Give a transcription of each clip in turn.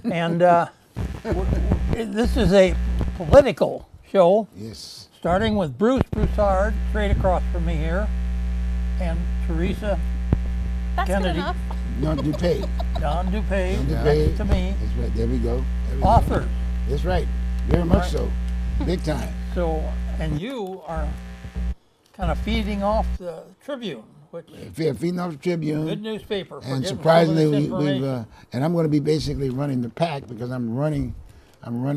And this is a political show. Yes. Starting with Broussard, straight across from me here, and Theresa That's Kennedy. good enough. No, Dupay. Don Dupay, Dupay. next to me. That's right. There we go. There we go. Authors. That's right. Very much Right. so. Big time. So, and you are kind of feeding off the Tribune, which Feeding off the Tribune. good newspaper. for And getting surprisingly, some of this we've information. and I'm going to be basically running the pack because I'm running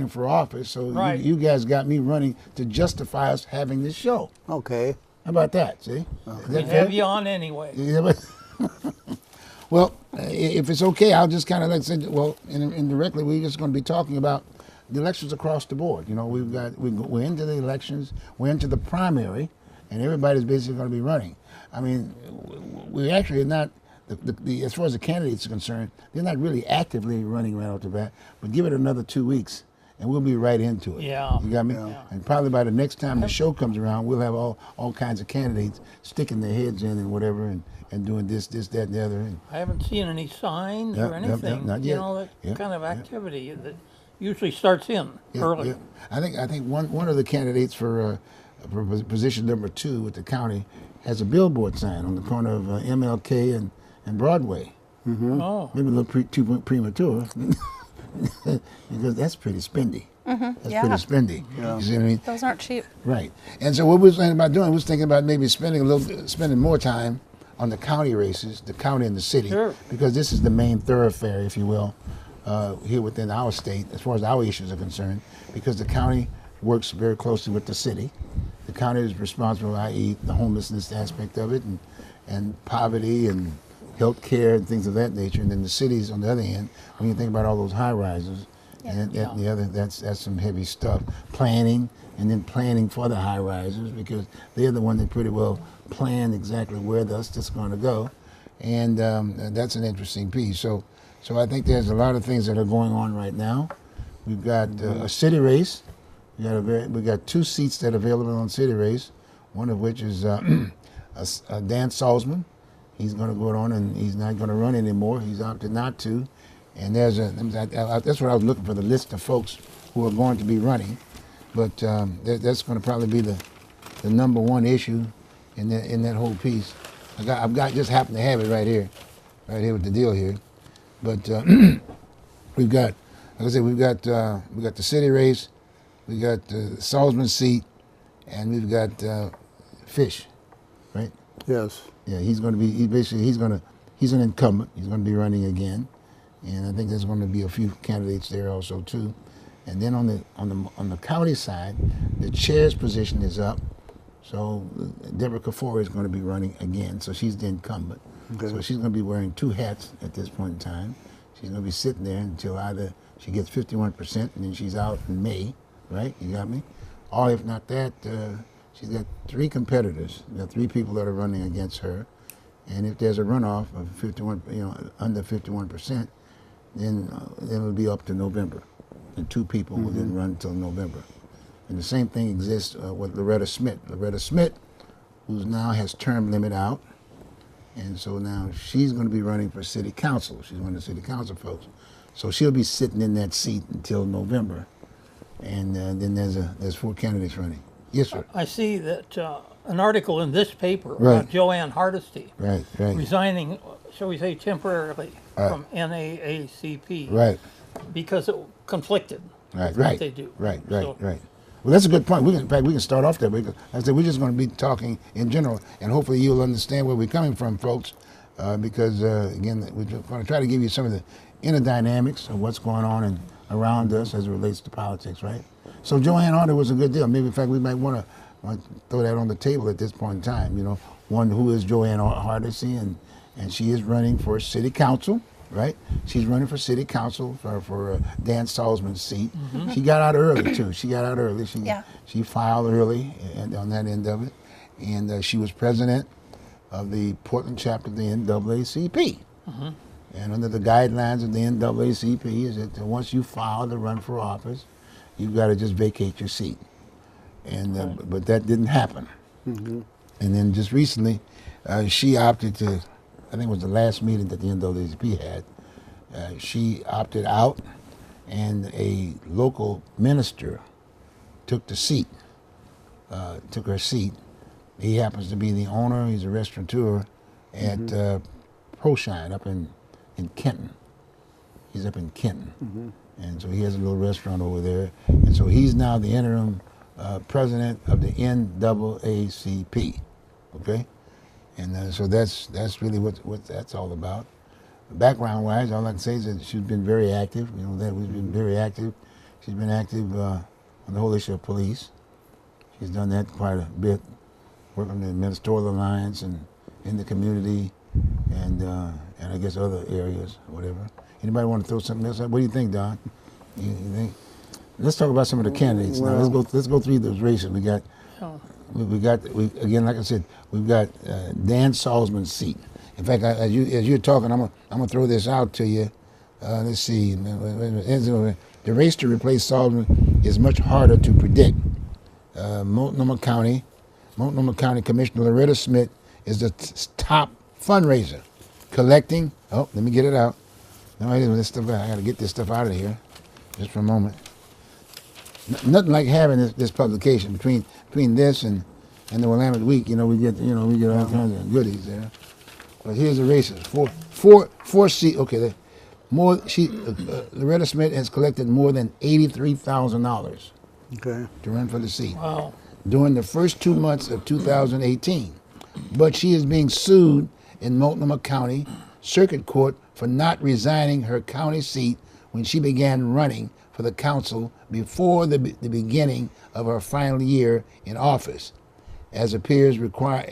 for office. So Right. you guys got me running to justify us having this show. Okay. How about that? See? Is we that have fair? you on anyway. Yeah, but well, if it's okay, I'll just kind of like say, well, indirectly, we're just going to be talking about the elections across the board. You know, we're into the elections, we're into the primary, and everybody's basically going to be running. I mean, we actually are not, as far as the candidates are concerned, they're not really actively running right off the bat, but give it another 2 weeks, and we'll be right into it. Yeah. You got me? Yeah. And probably by the next time the show comes around, we'll have all kinds of candidates sticking their heads in and whatever, and doing this, that, and the other. And I haven't seen any signs Yep, or yep, anything. not You yet. know, that Yep, kind of yep. activity that usually starts in early. Yeah. I think one of the candidates for position number 2 with the county has a billboard sign on the corner of MLK and Broadway. Oh, Maybe a little too premature because that's pretty spendy. That's Yeah. pretty spendy. You see what I mean? Those aren't cheap. Right. And so what we were thinking about doing, we was thinking about maybe spending more time on the county races, the county and the city, Sure. because this is the main thoroughfare, if you will, here within our state, as far as our issues are concerned, because the county works very closely with the city. The county is responsible, i.e., the homelessness aspect of it, and poverty and health care and things of that nature. And then the cities, on the other hand, when you think about all those high rises, and the other, that's some heavy stuff. Planning, and then planning for the high rises, because they're the one that pretty well plan exactly where that's going to go, and that's an interesting piece. So I think there's a lot of things that are going on right now. We've got a city race. We got 2 seats that are available on city race. One of which is Dan Salzman. He's going to go on, and he's not going to run anymore. He's opted not to. And that's what I was looking for, the list of folks who are going to be running. But that's going to probably be the number one issue in that whole piece. I've got just happen to have it right here with the deal here. But we've got, like I said, we got the city race, we got the Salzman seat, and we've got Fish, right? Yes. Yeah, he's an incumbent. He's going to be running again, and I think there's going to be a few candidates there also too. And then on the county side, the chair's position is up, so Deborah Kafori is going to be running again. So she's the incumbent. Okay. So she's going to be wearing 2 hats at this point in time. She's going to be sitting there until either she gets 51% and then she's out in May, right? You got me? Or if not that, she's got 3 competitors. We've got 3 people that are running against her. And if there's a runoff of 51, under 51%, then it'll be up to November. And 2 people will then run until November. And the same thing exists with Loretta Smith. Loretta Smith, who now has term limit out, and so now she's going to be running for city council. She's one of the city council folks. So she'll be sitting in that seat until November. And then there's 4 candidates running. Yes, sir. I see that an article in this paper Right. about Joanne Hardesty Right. resigning, shall we say, temporarily Right. from NAACP Right. because it conflicted Right. with Right. what they do. Right. So- Well, that's a good point. In fact, we can start off there. Because I said we're just going to be talking in general, and hopefully you'll understand where we're coming from, folks. Because again, we're going to try to give you some of the inner dynamics of what's going on around us as it relates to politics, right? So Joanne Harder was a good deal. Maybe in fact we might want to throw that on the table at this point in time. One, who is Joanne Hardesty, and she is running for city council. Right, she's running for city council for Dan Salzman's seat. She got out early too. She filed early on that end of it, and she was president of the Portland chapter of the NAACP. And under the guidelines of the NAACP is that once you file to run for office, you've got to just vacate your seat. And but that didn't happen. And then just recently, she opted to. I think it was the last meeting that the NAACP had. She opted out and a local minister took the seat, took her seat. He happens to be the owner. He's a restaurateur at Broussard up in Kenton. He's up in Kenton. And so he has a little restaurant over there. And so he's now the interim president of the NAACP. Okay? And so that's really what that's all about. Background-wise, all I can say is that she's been very active. You know, that we've been very active. She's been active on the whole issue of police. She's done that quite a bit, working on the Ministerial Alliance and in the community and I guess other areas, whatever. Anybody want to throw something else up? What do you think, Don? You think? Let's talk about some of the candidates now. Let's go through those races. We got again, like I said, we've got Dan Salzman's seat. In fact, as you're talking, I'm gonna throw this out to you. Let's see. The race to replace Salzman is much harder to predict. Multnomah County Commissioner Loretta Smith is the top fundraiser, collecting. Oh, let me get it out. No, this stuff. I got to get this stuff out of here, just for a moment. Nothing like having this publication between this and the Willamette Week. You know, we get all kinds of goodies there. But here's the races. Four seats. Okay, Loretta Smith has collected more than $83,000. Okay. To run for the seat. Wow. During the first 2 months of 2018. But she is being sued in Multnomah County Circuit Court for not resigning her county seat when she began running for the council before the beginning of her final year in office, required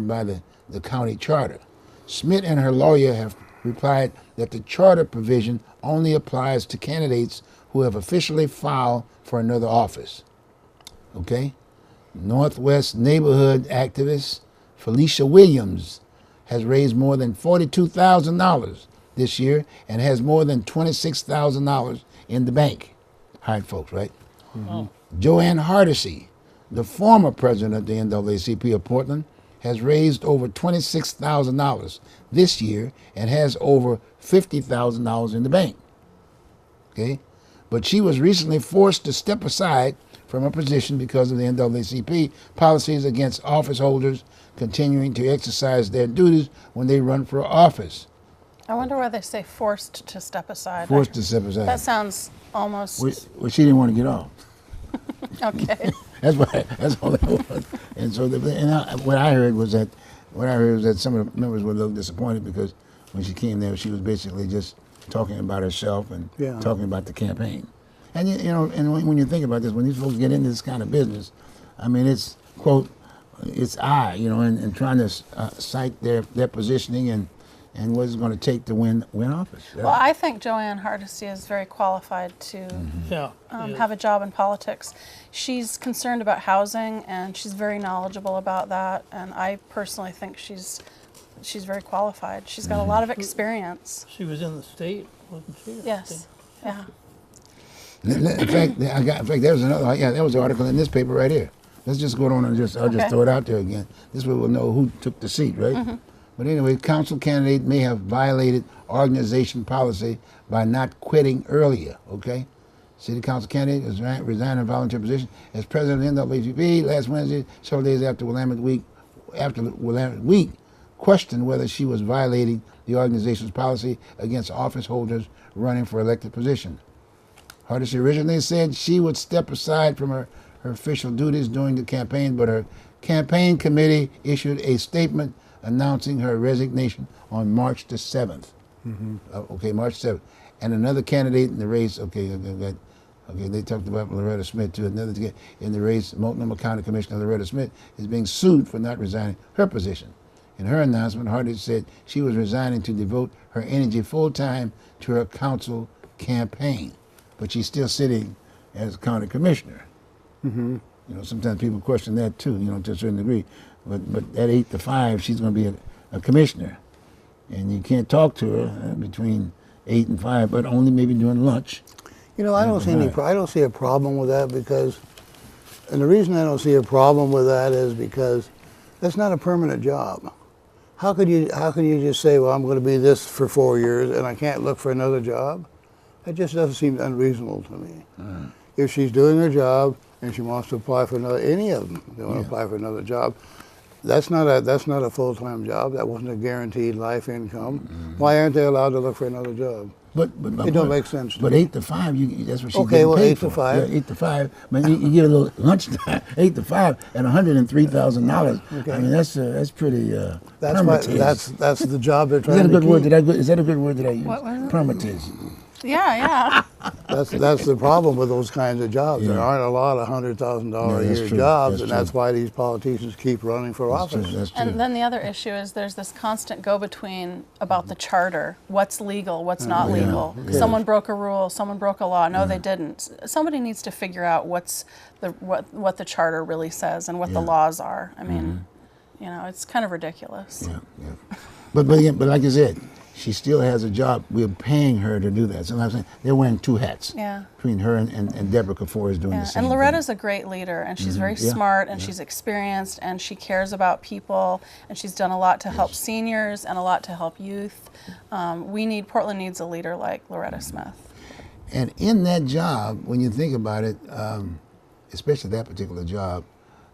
by the county charter. Smith and her lawyer have replied that the charter provision only applies to candidates who have officially filed for another office. Okay? Northwest neighborhood activist Felicia Williams has raised more than $42,000 this year and has more than $26,000 in the bank. Hired folks, right? Joanne Hardesty, the former president of the NAACP of Portland, has raised over $26,000 this year and has over $50,000 in the bank. Okay? But she was recently forced to step aside from her position because of the NAACP policies against office holders continuing to exercise their duties when they run for office. I wonder why they say forced to step aside. Forced to step aside. That sounds almost... Well, she didn't want to get off. Okay. That's all that was. And so what I heard was that some of the members were a little disappointed because when she came there, she was basically just talking about herself and talking about the campaign. And when you think about this, when these folks get into this kind of business, I mean, it's quote, it's and trying to cite their positioning and what it's going to take to win office. Well, I think Joanne Hardesty is very qualified to have a job in politics. She's concerned about housing, and she's very knowledgeable about that. And I personally think she's very qualified. She's got a lot of experience. She was in the state, wasn't she? Yes. Yeah. In fact, there was another. Yeah, there was an article in this paper right here. Let's just go on and I'll just throw it out there again. This way we'll know who took the seat, right? But anyway, council candidate may have violated organization policy by not quitting earlier, okay? City council candidate is resigned in volunteer position as president of the NAACP last Wednesday, several days after Willamette Week, questioned whether she was violating the organization's policy against office holders running for elected position. Hardesty originally said she would step aside from her official duties during the campaign, but her campaign committee issued a statement announcing her resignation on March the 7th. March 7th. And another candidate in the race, they talked about Loretta Smith too. Another in the race, Multnomah County Commissioner Loretta Smith is being sued for not resigning her position. In her announcement, Hardesty said she was resigning to devote her energy full-time to her council campaign. But she's still sitting as county commissioner. Sometimes people question that too, to a certain degree. But at 8 to 5, she's going to be a commissioner. And you can't talk to her between 8 and 5, but only maybe during lunch. I don't see a problem with that and the reason I don't see a problem with that is because that's not a permanent job. how could you just say, well, I'm going to be this for 4 years and I can't look for another job? That just doesn't seem unreasonable to me. If she's doing her job and she wants to apply for another, any of them, they want to apply for another job. That's not a full-time job. That wasn't a guaranteed life income. Why aren't they allowed to look for another job? But It don't make sense to But me. 8 to 5, that's what she's Okay, getting well, paid 8 to for. 5. Yeah, 8 to 5. But you get a little lunchtime, 8 to 5, and $103,000. Okay. I mean, that's pretty That's why, primitive. that's the job they're Is trying that a to good word? keep. Is that a good word that I use? What was it? Primitive. Yeah. That's the problem with those kinds of jobs. There Yeah. aren't a lot of $100,000 Yeah, a that's year true. jobs, That's and true. that's why these politicians keep running for office. That's true. And then the other issue is there's this constant go-between about the charter. What's legal? What's not Yeah, legal? yeah. Someone broke a rule. Someone broke a law. No, they didn't. Somebody needs to figure out what the charter really says and what the Yeah. laws are. I mean, it's kind of ridiculous. Yeah. But again, but like I said, she still has a job. We're paying her to do that. So I'm saying they're wearing two hats. Yeah. Between her and Deborah Kafour is doing Yeah. the same And thing. Loretta's a great leader, and she's very Yeah. smart, and she's experienced, and she cares about people, and she's done a lot to help seniors and a lot to help youth. Portland needs a leader like Loretta Smith. And in that job, when you think about it, especially that particular job,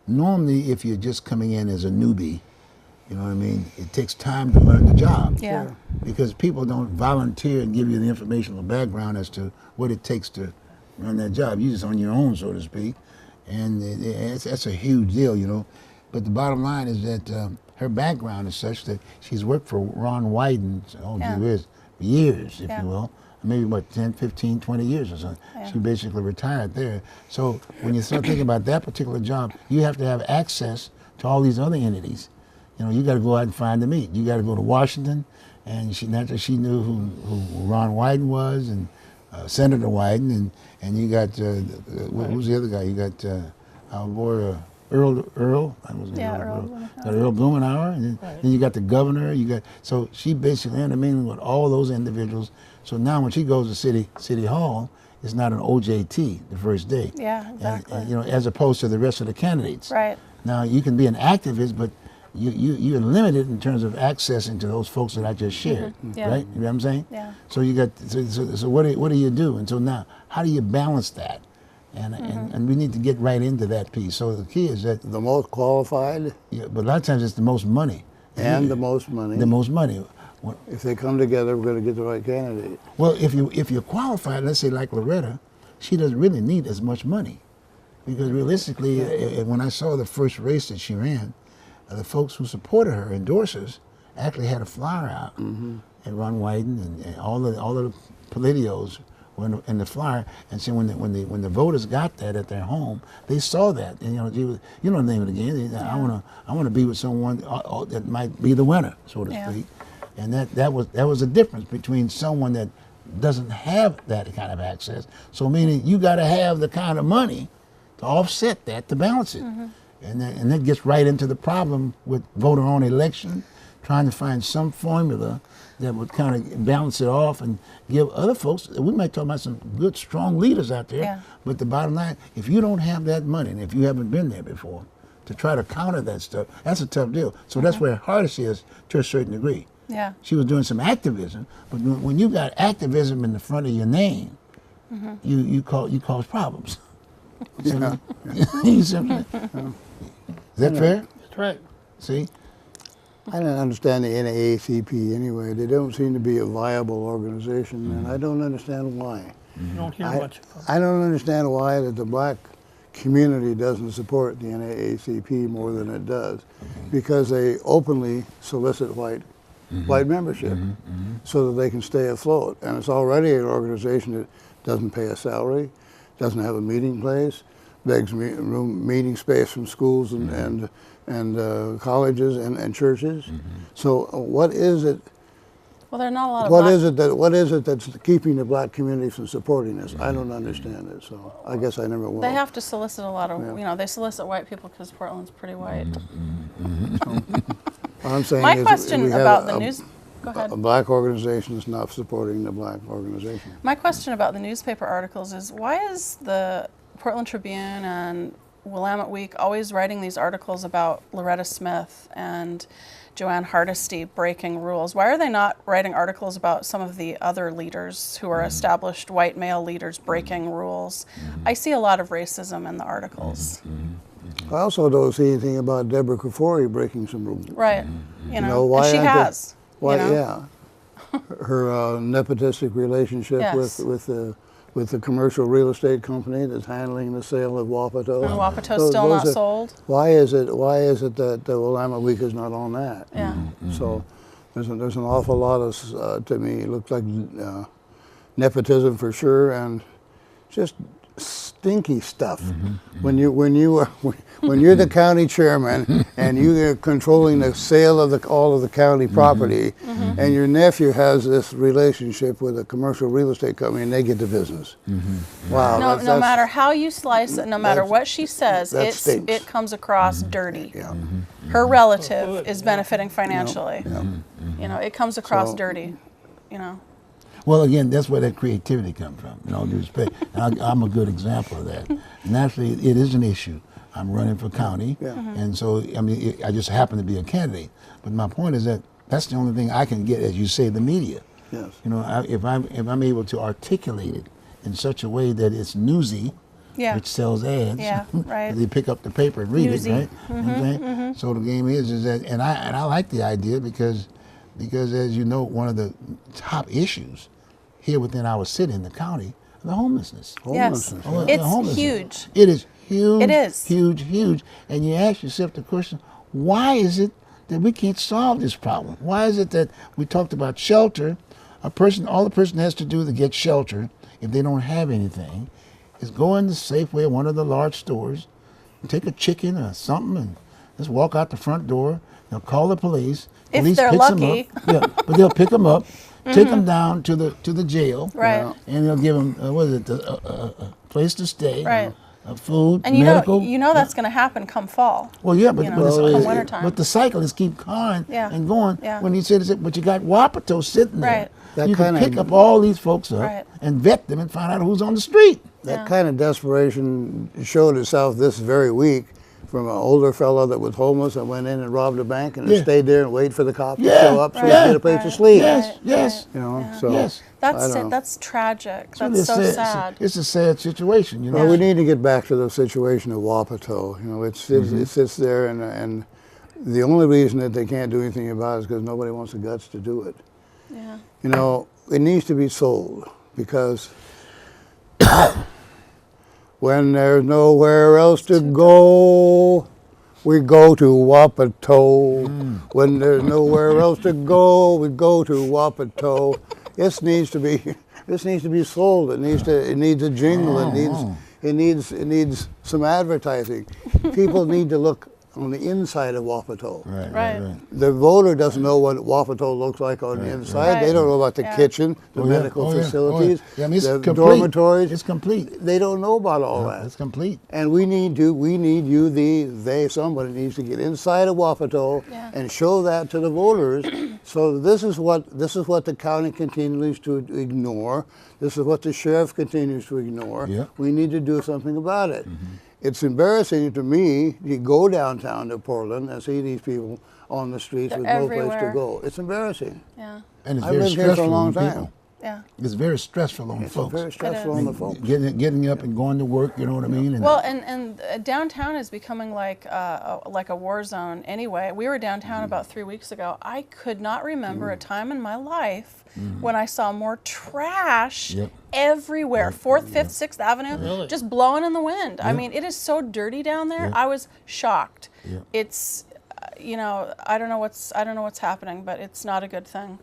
normally if you're just coming in as a newbie, you know what I mean, it takes time to learn the job. Yeah. Because people don't volunteer and give you the informational background as to what it takes to run that job. You're just on your own, so to speak. And that's a huge deal, you know. But the bottom line is that her background is such that she's worked for Ron Wyden, Yeah. years, if Yeah. you will. Maybe, 10, 15, 20 years or something. Yeah. She basically retired there. So when you start thinking about that particular job, you have to have access to all these other entities. You know, you got to go out and find the meat. You got to go to Washington, and she knew who Ron Wyden was, and Senator Wyden, and you got who's the other guy? You got our boy Earl. That was Yeah, Earl. Earl. Got Earl Blumenauer, and then you got the governor. So she basically intermingled with all those individuals. So now when she goes to City Hall, it's not an OJT the first day. Yeah, exactly. And, as opposed to the rest of the candidates. Right. Now you can be an activist, but you're limited in terms of accessing to those folks that I just shared, Yeah. right? You know what I'm saying? Yeah. So you got so what do you do? And so now, how do you balance that? And we need to get right into that piece. So the key is that, The most qualified but a lot of times it's the most money. and the most money. The most money. If they come together, we're going to get the right candidate. Well, if you're qualified, let's say like Loretta, she doesn't really need as much money, because realistically, when I saw the first race that she ran, the folks who supported her, endorsers, actually had a flyer out, and Ron Wyden and all the politios were in the flyer. And so when the voters got that at their home, they saw that, and you know the name of the game. I want to be with someone that might be the winner, so to speak. And that was a difference between someone that doesn't have that kind of access. So meaning you got to have the kind of money to offset that, to balance it. And that gets right into the problem with voter-owned election, trying to find some formula that would kind of balance it off and give other folks, we might talk about some good, strong leaders out there, Yeah. but the bottom line, if you don't have that money, and if you haven't been there before, to try to counter that stuff, that's a tough deal. So that's where Hardesty is to a certain degree. Yeah. She was doing some activism, but when you got activism in the front of your name, you cause problems. Yeah. You see what I'm saying? Is that fair? That's right. See? I don't understand the NAACP anyway. They don't seem to be a viable organization, and I don't understand why. You don't hear much of them. I don't understand why that the black community doesn't support the NAACP more than it does, because they openly solicit white membership so that they can stay afloat. And it's already an organization that doesn't pay a salary, doesn't have a meeting place, begs meeting space from schools and colleges and churches. So what is it? Well, there are not a lot of What black- is it that's keeping the black community from supporting this? I don't understand it. So I guess I never will. They have to solicit a lot of, they solicit white people because Portland's pretty white. What I'm saying My is question we have about the news. Go ahead. a black organization is not supporting the black organization. My question about the newspaper articles is, why is the Portland Tribune and Willamette Week always writing these articles about Loretta Smith and Joanne Hardesty breaking rules? Why are they not writing articles about some of the other leaders who are established white male leaders breaking rules? I see a lot of racism in the articles. I also don't see anything about Deborah Kafori breaking some rules. Right. You know, why and she aren't they- has. Why, you know? yeah. Her nepotistic relationship Yes. with the commercial real estate company that's handling the sale of Wapato. And Wapato's Those- still those not are- sold. Why is it that the Willamette Week is not on that? Yeah. So there's an awful lot of to me it looks like nepotism for sure, and just stinky stuff. When you're the county chairman and you're controlling the sale of all of the county property, and your nephew has this relationship with a commercial real estate company, and they get the business. Wow. No matter how you slice it, no matter what she says, that stinks. it comes across dirty. Yeah. Her relative is benefiting financially. You know, it comes across So- dirty. You know. Well, again, that's where that creativity comes from. In all due respect, and I'm a good example of that. Naturally, it is an issue. I'm running for county, and so I mean, I just happen to be a candidate. But my point is that that's the only thing I can get, as you say, the media. Yes. You know, if I'm able to articulate it in such a way that it's newsy, Yeah. which sells ads. Yeah, right. They pick up the paper and read Newsy. it, right? You know what I'm saying? So the game is that, and I like the idea because as you know, one of the top issues here within our city in the county, the homelessness. Yes. The It's homelessness. huge. It is huge. It is. Huge. And you ask yourself the question, why is it that we can't solve this problem? Why is it that we talked about shelter? All the person has to do to get shelter, if they don't have anything, is go in the Safeway or one of the large stores, take a chicken or something, and just walk out the front door. They'll call the police. If Police they're picks 'em lucky. up. Yeah, but they'll pick them up, take them down to the jail, Right. and they'll give them a place to stay, Right. Food, And you medical. know that's going to happen come fall. Well, yeah, but, you know, but, come wintertime. but the cycle is keep going Yeah. and going. Yeah. When he said, but you got Wapato sitting there. Right. That You can kinda- pick up all these folks up Right. and vet them and find out who's on the street. That kind of desperation showed itself this very week from an older fellow that was homeless and went in and robbed a bank and Yeah. stayed there and waited for the cops to Yeah. show up so he Right. could get a place to sleep. Yes, Right, yes. You know, Yeah. so Yes. I don't know. That's tragic. Really That's so sad. sad. It's a sad situation, you know. Well, we need to get back to the situation of Wapato. You know, it sits there, and the only reason that they can't do anything about it is because nobody wants the guts to do it. Yeah. You know, it needs to be sold because when there's nowhere else to go, we go to Wapato. When there's nowhere else to go, we go to Wapato. This needs to be sold. It needs a jingle. It needs some advertising. People need to look on the inside of Wapato. Right. The voter doesn't know what Wapato looks like on the inside. Right. They don't know about the Yeah. kitchen, the Oh, yeah. medical Oh, yeah. facilities, Oh, yeah. I mean, it's the complete. dormitories. It's complete. They don't know about all that. It's complete. And we need somebody needs to get inside of Wapato Yeah. and show that to the voters. So this is what the county continues to ignore. This is what the sheriff continues to ignore. Yeah. We need to do something about it. It's embarrassing to me to go downtown to Portland and see these people on the streets They're with no place to everywhere. go. It's embarrassing. Yeah. And it's I've very lived here for a stressful long on time. people. Yeah. It's very stressful on It's folks. very stressful on the folks. Getting up and going to work, you know what I mean? And Well, and downtown is becoming like a war zone anyway. We were downtown about 3 weeks ago. I could not remember a time in my life when I saw more trash Yep. everywhere. 4th, 5th, 6th Avenue, Really? just blowing in the wind. I mean, it is so dirty down there. Yep. I was shocked. Yep. It's, I don't know what's happening, but it's not a good thing.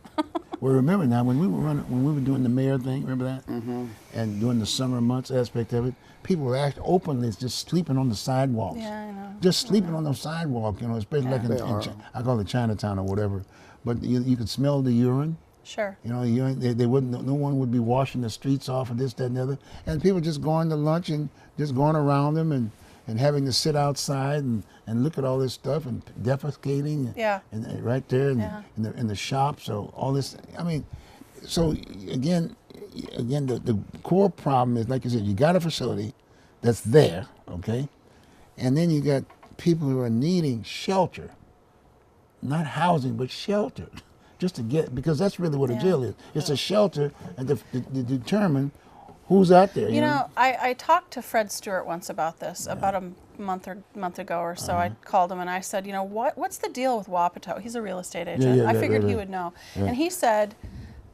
well, remember now when we were doing the mayor thing, remember that? And during the summer months aspect of it, people were actually openly just sleeping on the sidewalks. Yeah, I know. Just sleeping on the sidewalk, you know, especially like They in are. I call it Chinatown or whatever. But you could smell the urine. Sure. You know, they wouldn't. No one would be washing the streets off of this, that, and the other. And people just going to lunch and just going around them and having to sit outside and look at all this stuff and defecating. Yeah. And right there Yeah. in the shop. So all this. I mean, so again, the core problem is, like you said, you got a facility that's there, okay, and then you got people who are needing shelter, not housing, but shelter, just to get, because that's really what a jail is. It's a shelter and to determine who's out there. You know, I talked to Fred Stewart once about this, about a month ago or so. I called him and I said, you know, what's the deal with Wapato? He's a real estate agent. I figured he would know. And he said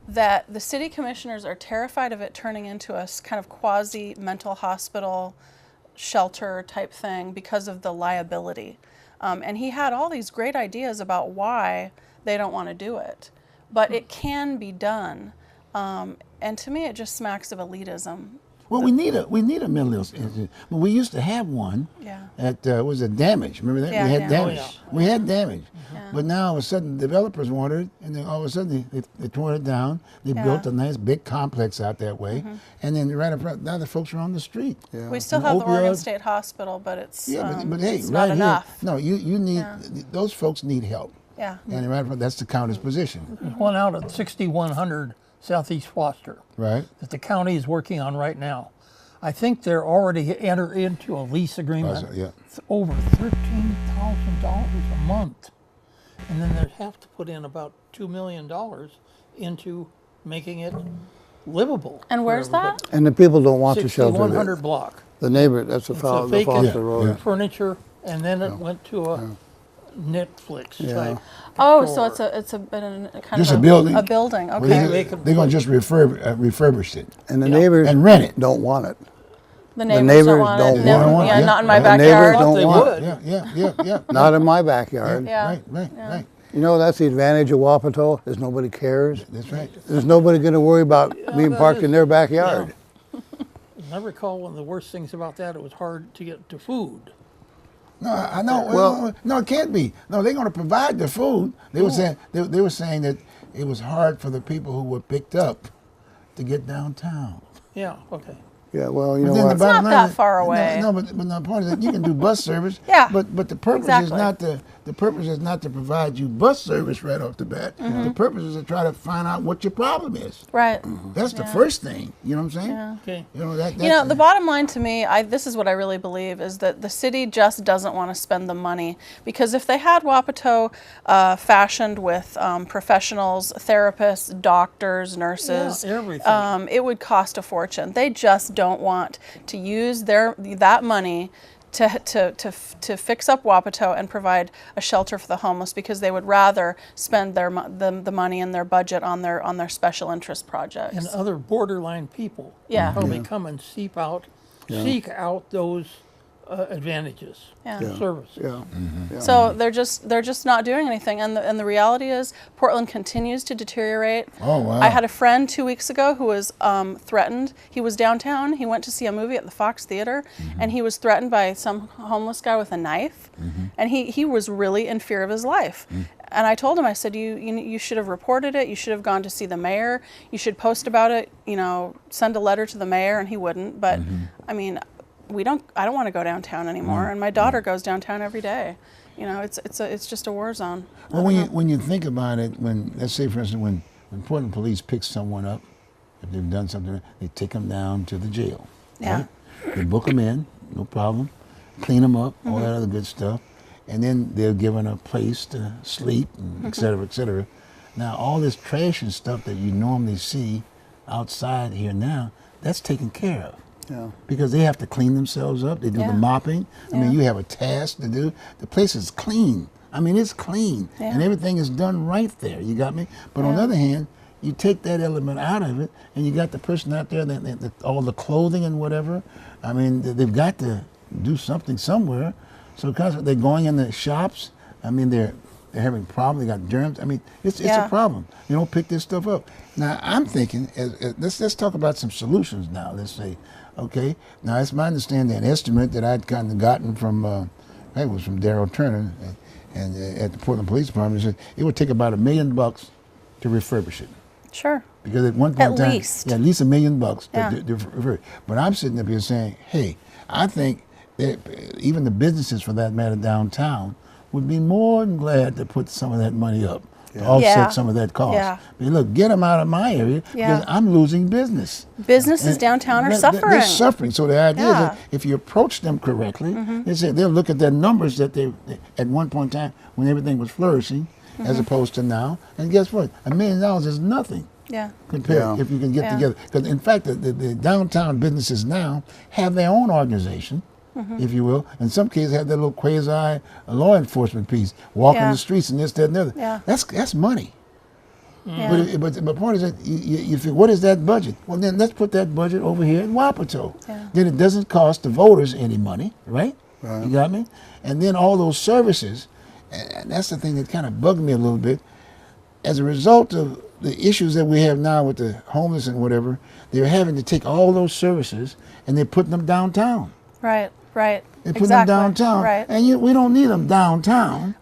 that the city commissioners are terrified of it turning into a kind of quasi mental hospital shelter type thing because of the liability. And he had all these great ideas about why they don't want to do it. But it can be done. And to me, it just smacks of elitism. Well, we need a mental illness institute. Well, we used to have one at was it Damage? Remember that? Yeah, we had yeah. Damage. Oh, yeah. We had Damage. But now all of a sudden developers wanted it, and then all of a sudden they tore it down. They built a nice big complex out that way, and then right up front, now the folks are on the street. Yeah. We still And have the Oregon opioids. State Hospital, but it's But hey, it's right not here, enough. no, you need those folks need help, Yeah. and right up front, that's the county's position, There's one out at 6100 Southeast Foster right? that the county is working on right now. I think they're already entered into a lease agreement. Yeah. It's over $13,000 a month. And then they have to put in about $2 million into making it livable. And where's that? And the people don't want the shelter. 6100 block. The neighbor, that's the, It's the a vacant Foster Road. furniture, and then it went to a Netflix type. Oh, store. so it's a bit of a kind Just of a building? A building. Well, Okay. they're going to just refurbish it And the neighbors and rent it. don't want it. The neighbors, neighbors don't want don't it. want it. Yeah, Yeah. not in my The neighbors backyard. don't They want would. Yeah. Not in my backyard. Yeah. Right. You know, that's the advantage of Wapato, is nobody cares. That's right. There's nobody going to worry about being that parked is- in their backyard. I recall one of the worst things about that, it was hard to get to food. No, I know. Well- No, it can't be. No, they're going to provide the food. They were saying they were saying that it was hard for the people who were picked up to get downtown. Yeah, okay. Yeah, well, you But know then what? the bottom not line that is- far away. No, but the point is that you can do bus service. Yeah, But the purpose is exactly. not the purpose is not to provide you bus service right off the bat. Mm-hmm. The purpose is to try to find out what your problem is. Right. That's the first thing. You know what I'm saying? Yeah. Okay. You know that. You know, the bottom line to me, this is what I really believe, is that the city just doesn't want to spend the money. Because if they had Wapato fashioned with professionals, therapists, doctors, nurses, Yeah, everything. it would cost a fortune. They just don't want to use that money to fix up Wapato and provide a shelter for the homeless, because they would rather spend the money in their budget on their special interest projects. And other borderline people Yeah. probably come and seek out those advantages, services. Yeah. Yeah. So they're just not doing anything, and the reality is Portland continues to deteriorate. Oh, wow. I had a friend 2 weeks ago who was threatened. He was downtown. He went to see a movie at the Fox Theater, and he was threatened by some homeless guy with a knife, and he was really in fear of his life. And I told him, I said, you should have reported it. You should have gone to see the mayor. You should post about it. You know, send a letter to the mayor, and he wouldn't. But I mean, I don't want to go downtown anymore, and my daughter goes downtown every day. You know, it's just a war zone. Well, when you think about it, when let's say for instance when Portland police pick someone up, if they've done something, they take them down to the jail. Yeah. Right? They book them in, no problem, clean them up, all that other good stuff, and then they're given a place to sleep, and et cetera, et cetera. Now all this trash and stuff that you normally see outside here now, that's taken care of. Yeah. Because they have to clean themselves up. They do Yeah. the mopping. I Yeah. mean, you have a task to do. The place is clean. I mean, it's clean. Yeah. And everything is done right there. You got me? But on the other hand, you take that element out of it, and you got the person out there, all the clothing and whatever. I mean, they've got to do something somewhere. So constantly they're going in the shops. I mean, they're having problems. They got germs. I mean, it's a problem. You don't pick this stuff up. Now, I'm thinking, let's talk about some solutions now. Let's say, okay, now it's my understanding, an estimate that I'd kind of gotten from, it was from Darrell Turner, and at the Portland Police Department, said it would take about $1 million to refurbish it. Sure. Because at one point in time, least. yeah, at least $1 million to Yeah. refurbish. But I'm sitting up here saying, hey, I think that even the businesses for that matter downtown would be more than glad to put some of that money up to offset Yeah. some of that cost. Yeah. I mean, look, get them out of my area Yeah. because I'm losing business. Businesses And downtown are they're- suffering. They're suffering. So the idea is Yeah. that if you approach them correctly, they'll look at their numbers that they at one point in time when everything was flourishing, as opposed to now. And guess what? $1 million is nothing Yeah. compared Yeah. if you can get Yeah. together. Because in fact, the downtown businesses now have their own organization, if you will. In some cases, have their little quasi law enforcement piece, walking Yeah. the streets and this, that, and the other. Yeah. That's money. Yeah. But the point is that you think, what is that budget? Well, then let's put that budget over here in Wapato. Yeah. Then it doesn't cost the voters any money, right? Right. You got me? And then all those services, and that's the thing that kind of bugged me a little bit. As a result of the issues that we have now with the homeless and whatever, they're having to take all those services and they're putting them downtown. Right. Right. They're putting Exactly. them downtown. Right. And we don't need them downtown.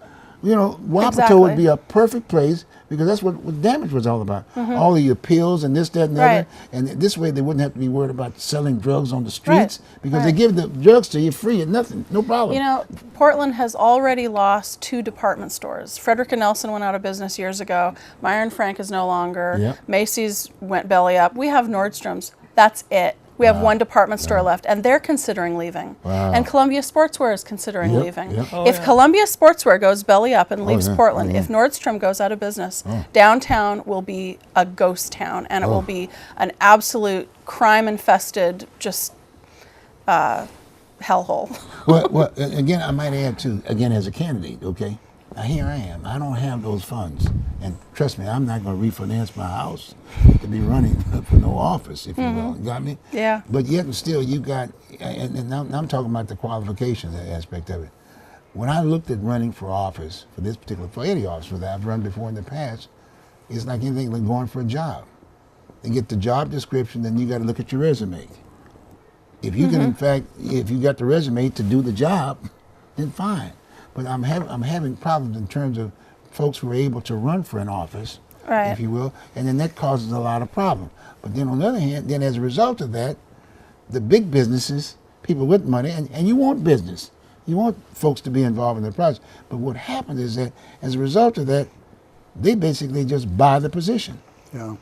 Wapato Exactly. would be a perfect place because that's what damage was all about. All the appeals and this, that, and the Right. other. And this way they wouldn't have to be worried about selling drugs on the streets because they Right. give the drugs to you free and nothing, no problem. You know, Portland has already lost 2 department stores. Frederick and Nelson went out of business years ago. Meyer and Frank is no longer. Yep. Macy's went belly up. We have Nordstrom's. That's it. We have one department store left, and they're considering leaving. Wow. And Columbia Sportswear is considering Yep, leaving. yep. If Columbia Sportswear goes belly up and leaves yeah, Portland, yeah. if Nordstrom goes out of business, downtown will be a ghost town, and it will be an absolute crime-infested, just hellhole. well, again, I might add too, again, as a candidate, okay? Now here I am. I don't have those funds. And trust me, I'm not going to refinance my house to be running for no office, if you will. You got me? Yeah. But yet and still, you got, and now I'm talking about the qualifications aspect of it. When I looked at running for office, for any office that I've run before in the past, it's like anything like going for a job. You get the job description, then you got to look at your resume. If you can, in fact, if you got the resume to do the job, then fine. But I'm having problems in terms of folks who are able to run for an office, Right. if you will, and then that causes a lot of problem. But then on the other hand, then as a result of that, the big businesses, people with money, and you want business, you want folks to be involved in the process. But what happens is that as a result of that, they basically just buy the position. Yeah.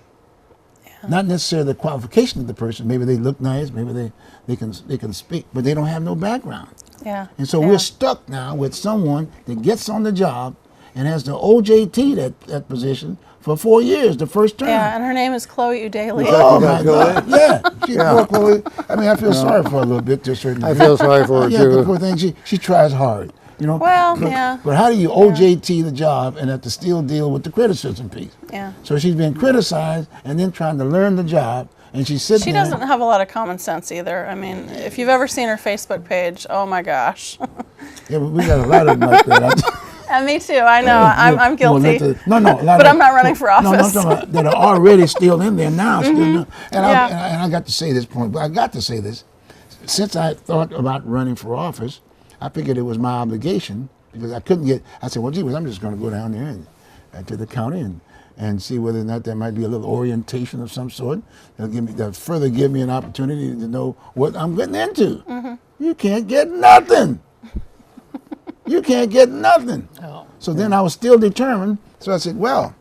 Not necessarily the qualification of the person. Maybe they look nice, maybe they can speak, but they don't have no background. Yeah. And so yeah. we're stuck now with someone that gets on the job and has to OJT that position for 4 years, the first term. Yeah, and her name is Chloe Udaly. Oh You my got God! Yeah, she's poor Chloe. I mean, I feel sorry for her a little bit to a certain I degree. feel sorry for her Yeah, the too. poor thing. She tries hard, you know. Well, but, yeah. But how do you OJT the job and have to still deal with the criticism piece? Yeah. So she's being criticized and then trying to learn the job, and she's sitting She there. doesn't have a lot of common sense either. I mean, if you've ever seen her Facebook page, oh my gosh. Yeah, but we got a lot of them like that. And me too. I know. I'm guilty. No, But I'm not running for No, I'm office. talking about that are already still in there now. And Yeah. I got to say this point, but I got to say this. Since I thought about running for office, I figured it was my obligation because I couldn't get. I said, well, gee, I'm just going to go down there and to the county and see whether or not there might be a little orientation of some sort. That'll further give me an opportunity to know what I'm getting into. You can't get nothing. You can't get nothing. Oh. So then I was still determined. So I said, well,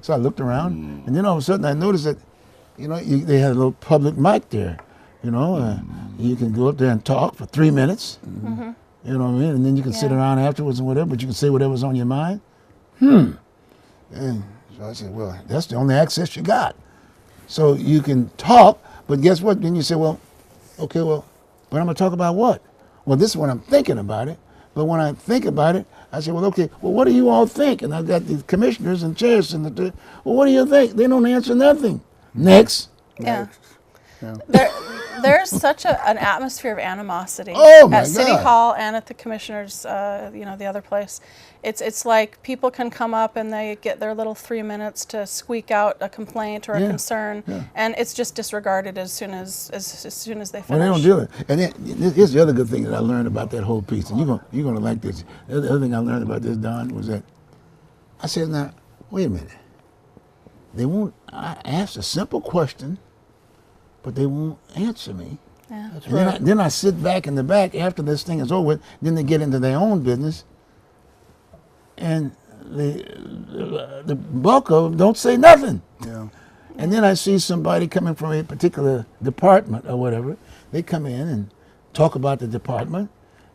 So I looked around, and then all of a sudden I noticed that, they had a little public mic there. You can go up there and talk for 3 minutes. You know what I mean? And then you can sit Yeah. around afterwards and whatever, but you can say whatever's on your mind. And so I said, well, that's the only access you got. So you can talk, but guess what? Then you say, well, okay, but I'm going to talk about what? Well, this is when I'm thinking about it. But when I think about it, I say, well, okay, what do you all think? And I've got the commissioners and chairs and well, what do you think? They don't answer nothing. Next. Yeah. Yeah. There's such an atmosphere of animosity Oh, my at City God. Hall and at the commissioners, the other place. It's like people can come up and they get their little 3 minutes to squeak out a complaint or a Yeah, concern, yeah. and it's just disregarded as soon as they finish. Well, they don't do it. And then, here's the other good thing that I learned about that whole piece, and you're gonna like this. The other thing I learned about this, Don, was that I said, now, wait a minute. I asked a simple question, but they won't answer me. Yeah. That's And right. then I sit back in the back after this thing is over with, then they get into their own business. And the bulk of them don't say nothing. Yeah. And then I see somebody coming from a particular department or whatever. They come in and talk about the department,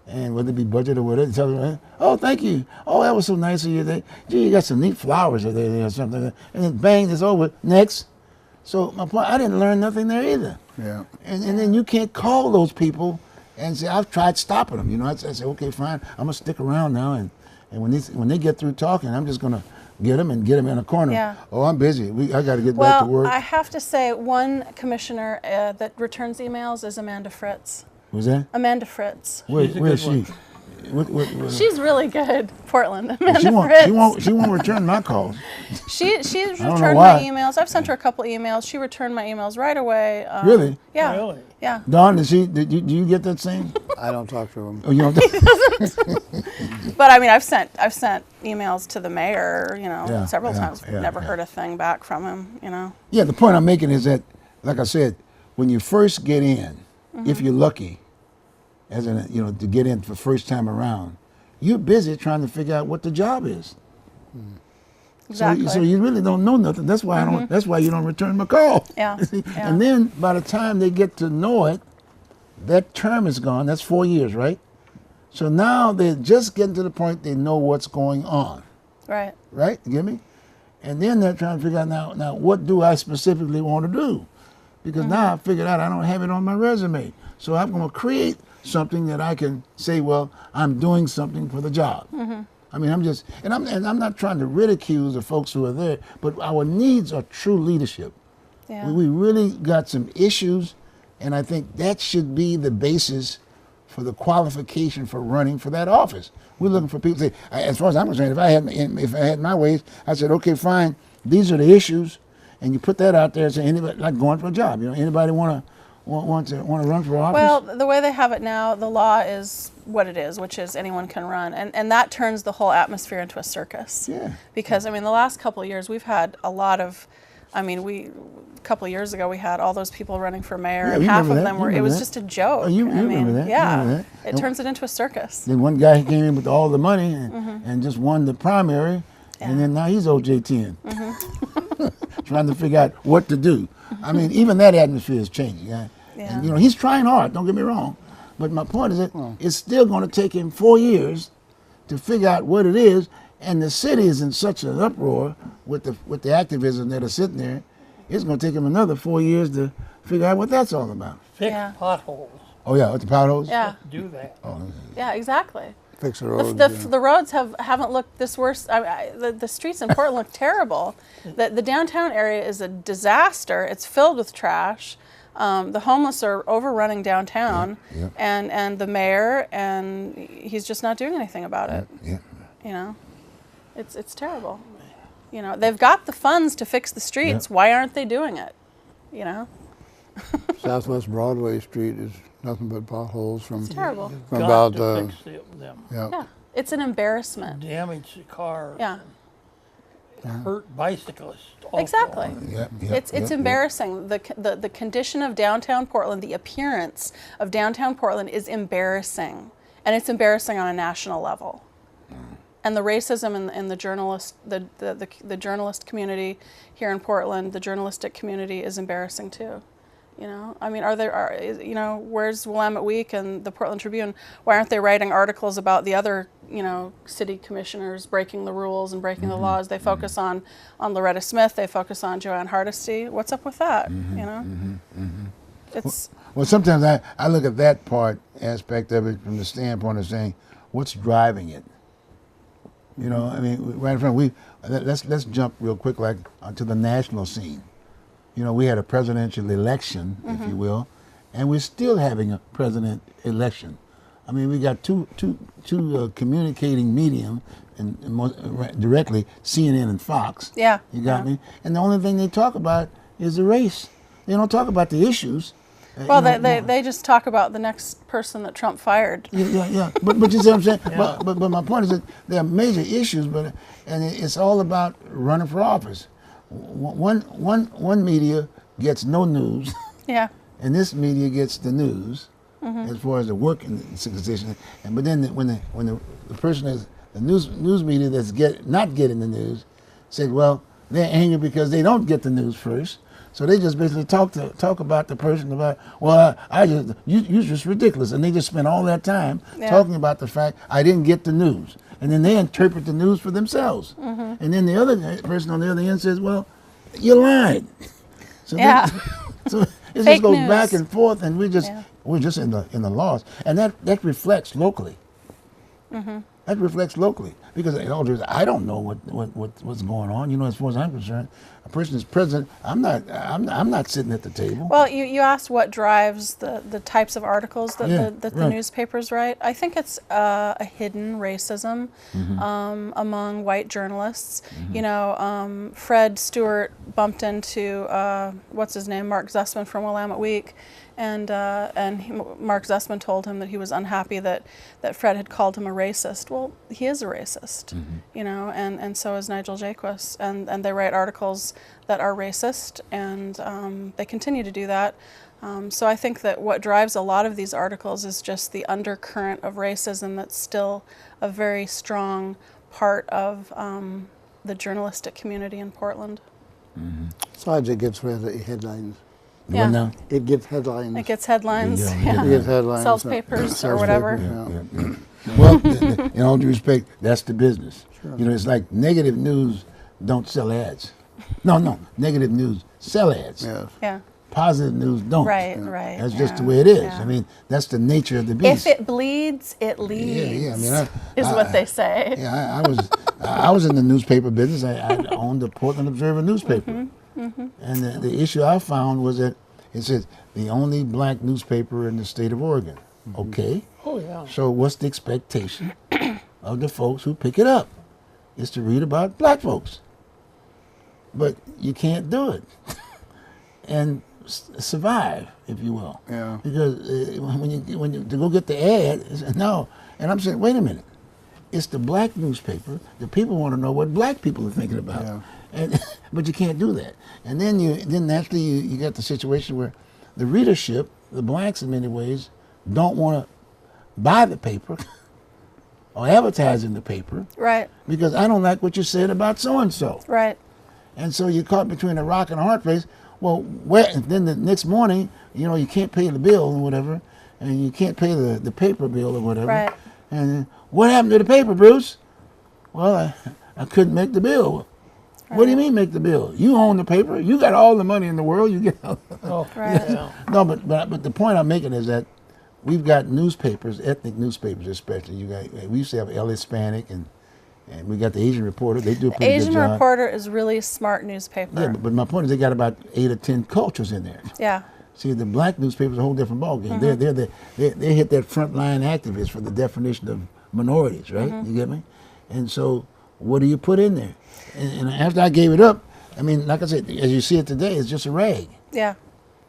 and whether it be budget or whatever, they tell them, oh, thank you. Oh, that was so nice of you. Gee, you got some neat flowers or there or something. And then bang, it's over. Next. So my point, I didn't learn nothing there either. Yeah. And then you can't call those people and say, I've tried stopping them. You know, I say, okay, fine, I'm gonna stick around now, and when they get through talking, I'm just gonna get them in a corner. Yeah. Oh, I'm busy. I got to get back to work. Well, I have to say, one commissioner that returns emails is Amanda Fritz. Was that? Amanda Fritz. Where She's a is good she? one. She's really good, Portland. Amanda Fritz. She won't return my calls. She's know returned why. my emails. I've sent her a couple emails. She returned my emails right away. Really? Yeah. Really? Yeah. Dawn, do you get that same? I don't talk to them. Oh, you don't? But I mean, I've sent emails to the mayor, Yeah, several yeah, times. yeah, Never yeah. heard a thing back from him. Yeah, the point I'm making is that, like I said, when you first get in, if you're lucky, as in to get in for first time around, you're busy trying to figure out what the job is. Exactly. So you really don't know nothing. That's why I don't. That's why you don't return my call. Yeah, yeah. And then by the time they get to know it, that term is gone. That's 4 years, right? So now they're just getting to the point they know what's going on, Right. right? You get me? And then they're trying to figure out now what do I specifically want to do? Because now I figured out I don't have it on my resume. So I'm going to create something that I can say, well, I'm doing something for the job. I mean, I'm not trying to ridicule the folks who are there, but our needs are true leadership. Yeah. We really got some issues, and I think that should be the basis for the qualification for running for that office. We're looking for people to say, as far as I'm concerned, if I had my ways, I said, okay, fine, these are the issues, and you put that out there and say, anybody like going for a job. Anybody want to run for office? Well, the way they have it now, the law is what it is, which is anyone can run, and that turns the whole atmosphere into a circus. Yeah. Because the last couple of years we've had a lot of, a couple of years ago we had all those people running for mayor, Yeah, and you half of remember them that. were. You It was remember just a joke. Oh, you remember that. You Yeah. remember that. It turns it into a circus. Then one guy came in with all the money and just won the primary, and then now he's OJ10, trying to figure out what to do. I mean, even that atmosphere is changing. Yeah. Yeah. And, he's trying hard. Don't get me wrong, but my point is that it's still going to take him 4 years to figure out what it is, and the city is in such an uproar with the activism that are sitting there. It's going to take him another 4 years to figure out what that's all about. Fix Yeah. potholes. Oh yeah, with the potholes. Yeah. Do that. Yeah. Exactly. Fix the The, roads. the, yeah. the roads haven't looked this worse. The streets in Portland look terrible. The downtown area is a disaster. It's filled with trash. The homeless are overrunning downtown, Yeah. and the mayor, and he's just not doing anything about it. Yeah. It's terrible. They've got the funds to fix the streets. Yeah. Why aren't they doing it? Southwest Broadway Street is nothing but potholes from Terrible. from Got about to fix them. Yeah, it's an embarrassment. Damage the cars. Yeah, Hurt bicyclists. also. exactly. Yeah. It's embarrassing. The condition of downtown Portland, the appearance of downtown Portland is embarrassing, and it's embarrassing on a national level. And the racism in the journalist community here in Portland, the journalistic community is embarrassing too. Where's Willamette Week and the Portland Tribune? Why aren't they writing articles about the other, city commissioners breaking the rules and breaking the laws? They focus on Loretta Smith. They focus on Joanne Hardesty. What's up with that? It's Well, sometimes I look at that aspect of it from the standpoint of saying, what's driving it? Right in front. Let's jump real quick, to the national scene. We had a presidential election, if you will, and we're still having a president election. We got two communicating medium, and directly CNN and Fox. Yeah. You got me. And the only thing they talk about is the race. They don't talk about the issues. well, they just talk about the next person that Trump fired. Yeah. But you see what I'm saying? But my point is that there are major issues, and it's all about running for office. One media gets no news, Yeah. and this media gets the news as far as the work in the position. But then when the person is The news media that's not getting the news said, well, they're angry because they don't get the news first. So they just basically talk about the person about, well, you're just ridiculous. And they just spend all that time talking about the fact I didn't get the news. And then they interpret the news for themselves. And then the other person on the other end says, well, you lied. So so it just goes back and forth, and we're just in the loss. And that reflects locally. That reflects locally because I don't know what's going on. You know, as far as I'm concerned, a person is president. I'm not sitting at the table. Well, you asked what drives the types of articles that the newspapers write. I think it's a hidden racism among white journalists. You know, Fred Stewart bumped into what's his name, Mark Zussman from Willamette Week. And Mark Zussman told him that he was unhappy that Fred had called him a racist. Well, he is a racist, you know, and so is Nigel Jaquess. And they write articles that are racist, and they continue to do that. So I think that what drives a lot of these articles is just the undercurrent of racism that's still a very strong part of the journalistic community in Portland. Besides, it gets rid of headlines. Yeah. It gets headlines. It gets headlines. It gets headlines. Sells papers or whatever. Well, in all due respect, that's the business. Sure. You know, it's like negative news don't sell ads. No, negative news sell ads. Yeah. Positive news don't. Right. That's just the way it is. I mean, that's the nature of the beast. If it bleeds, it leads. I mean, is what they say. Yeah, I was in the newspaper business. I owned the Portland Observer newspaper. And the issue I found was that it says the only black newspaper in the state of Oregon. Okay. Oh, yeah. So what's the expectation of the folks who pick it up? It's to read about black folks. But you can't do it and survive, if you will. Yeah. Because when you to go get the ad, no. And I'm saying, wait a minute. It's the black newspaper. The people want to know what black people are thinking about. Yeah. But you can't do that. And then naturally you got the situation where the readership, the blacks in many ways, don't want to buy the paper or advertise in the paper. Right. Because I don't like what you said about so-and-so. Right. And so you're caught between a rock and a hard place. Well, then the next morning, you know, you can't pay the bill or whatever, and you can't pay the paper bill or whatever. Right. And what happened to the paper, Bruce? Well, I couldn't make the bill. Right. What do you mean make the bill? You own the paper. You got all the money in the world. You get. Right. Yeah. No, but the point I'm making is that we've got newspapers, ethnic newspapers especially. We used to have El Hispanic and we got the Asian Reporter. They do a pretty good job. Asian Reporter is really a smart newspaper. Yeah, but my point is they got about 8 or 10 cultures in there. Yeah. See, the black newspaper is a whole different ballgame. They hit that frontline activists for the definition of minorities, right? You get me? And so what do you put in there? And after I gave it up, I mean, like I said, as you see it today, it's just a rag. Yeah.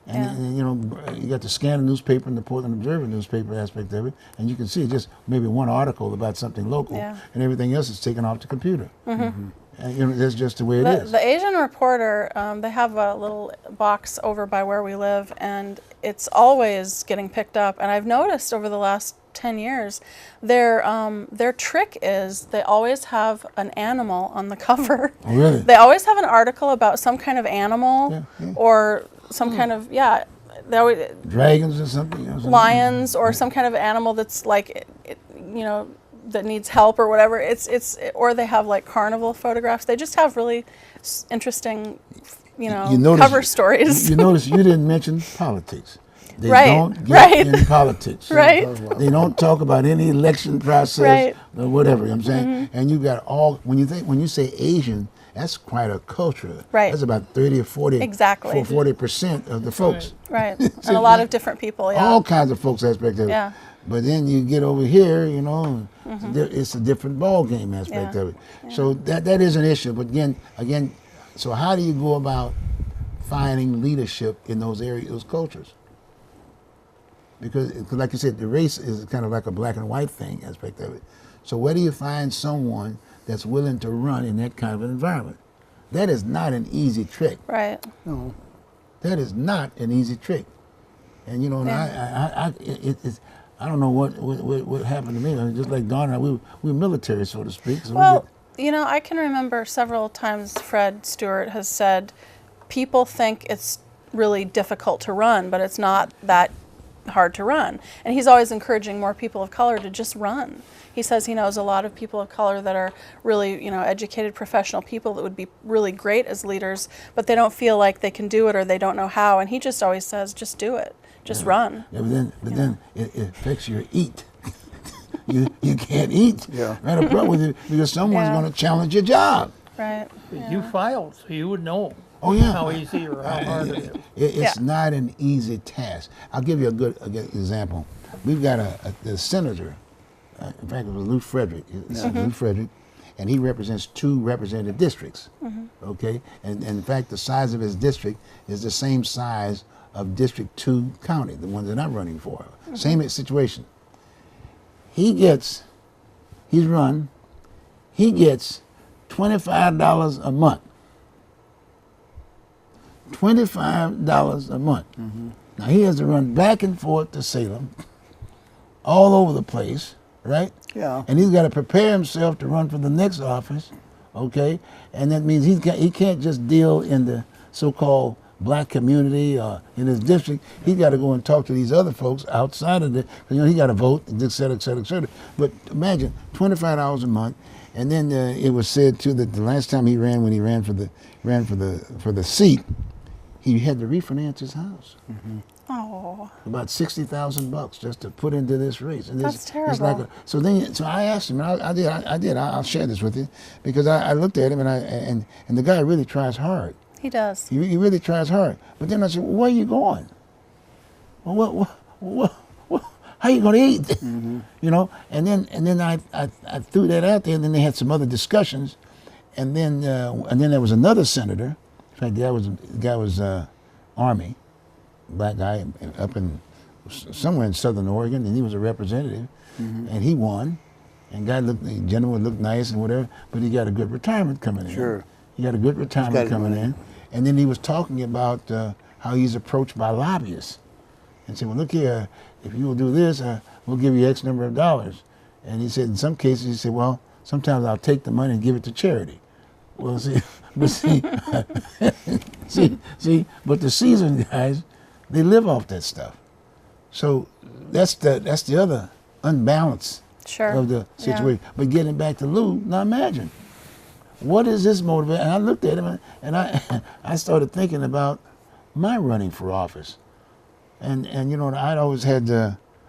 And you know, you got the Scanner newspaper and the Portland Observer newspaper aspect of it, and you can see just maybe one article about something local, and everything else is taken off the computer. And, you know, that's just the way it is. The Asian Reporter, they have a little box over by where we live, and it's always getting picked up. And I've noticed over the last 10 years, their trick is they always have an animal on the cover. Oh, really? They always have an article about some kind of animal or some kind of, they always, dragons or something. Lions or some kind of animal that's like, you know, that needs help or whatever. Or they have like carnival photographs. They just have really interesting, you know, cover stories. You notice you didn't mention politics. They right. don't get in politics. Right. They don't talk about any election process or whatever. You know what I'm saying? And you got all when you say Asian, that's quite a culture. Right. That's about 30 or 40. Exactly. 40% of the folks. Right. And a lot of different people. Yeah. All kinds of folks aspect of it. Yeah. But then you get over here, you know, it's a different ball game aspect of it. Yeah. So that is an issue. But again, so how do you go about finding leadership in those areas, those cultures? Because like you said, the race is kind of like a black and white thing aspect of it. So where do you find someone that's willing to run in that kind of an environment? That is not an easy trick. Right. No. That is not an easy trick. And you know, I don't know what happened to me. I mean, just like Don and I, we were military, so to speak. So Well, I can remember several times Fred Stewart has said people think it's really difficult to run, but it's not that hard to run. And he's always encouraging more people of color to just run. He says he knows a lot of people of color that are really, educated professional people that would be really great as leaders, but they don't feel like they can do it or they don't know how. And he just always says, just do it. Just run. Yeah, but then it affects your eat. you can't eat right up front with it because someone's going to challenge your job. Right. You filed, so you would know how easy or how hard it is. It's not an easy task. I'll give you a good example. We've got a senator. In fact, it was Lou Frederick. Lou Frederick, and he represents 2 representative districts. Okay, and in fact, the size of his district is the same size of District 2 County, the one that I'm running for. Same situation. He gets $25 a month. $25 a month. Now he has to run back and forth to Salem, all over the place, right? Yeah. And he's got to prepare himself to run for the next office, okay? And that means he can't just deal in the so-called black community in his district. He's got to go and talk to these other folks outside of it. He got to vote, et cetera, et cetera, et cetera. But imagine, $25 a month. And then it was said too that the last time when he ran for the seat, he had to refinance his house. Oh. About $60,000 just to put into this race. And That's terrible. So I asked him, and I did. I'll share this with you because I looked at him and the guy really tries hard. He does. He really tries hard. But then I said, well, where are you going? Well, how are you going to eat? And then I threw that out there, and then they had some other discussions, and then there was another senator. In fact, the guy was Army, black guy up in somewhere in Southern Oregon, and he was a representative, and he won. And the gentleman looked nice and whatever, but he got a good retirement coming in. Sure. He got a good retirement coming in. And then he was talking about how he's approached by lobbyists and said, well, look here, if you will do this, we'll give you X number of dollars. And he said, in some cases, he said, well, sometimes I'll take the money and give it to charity. Well, but the seasoned guys, they live off that stuff. So that's the other unbalance of the situation. Yeah. But getting back to Lou, now imagine, what is this motivation? And I looked at him and I started thinking about my running for office. And I'd always had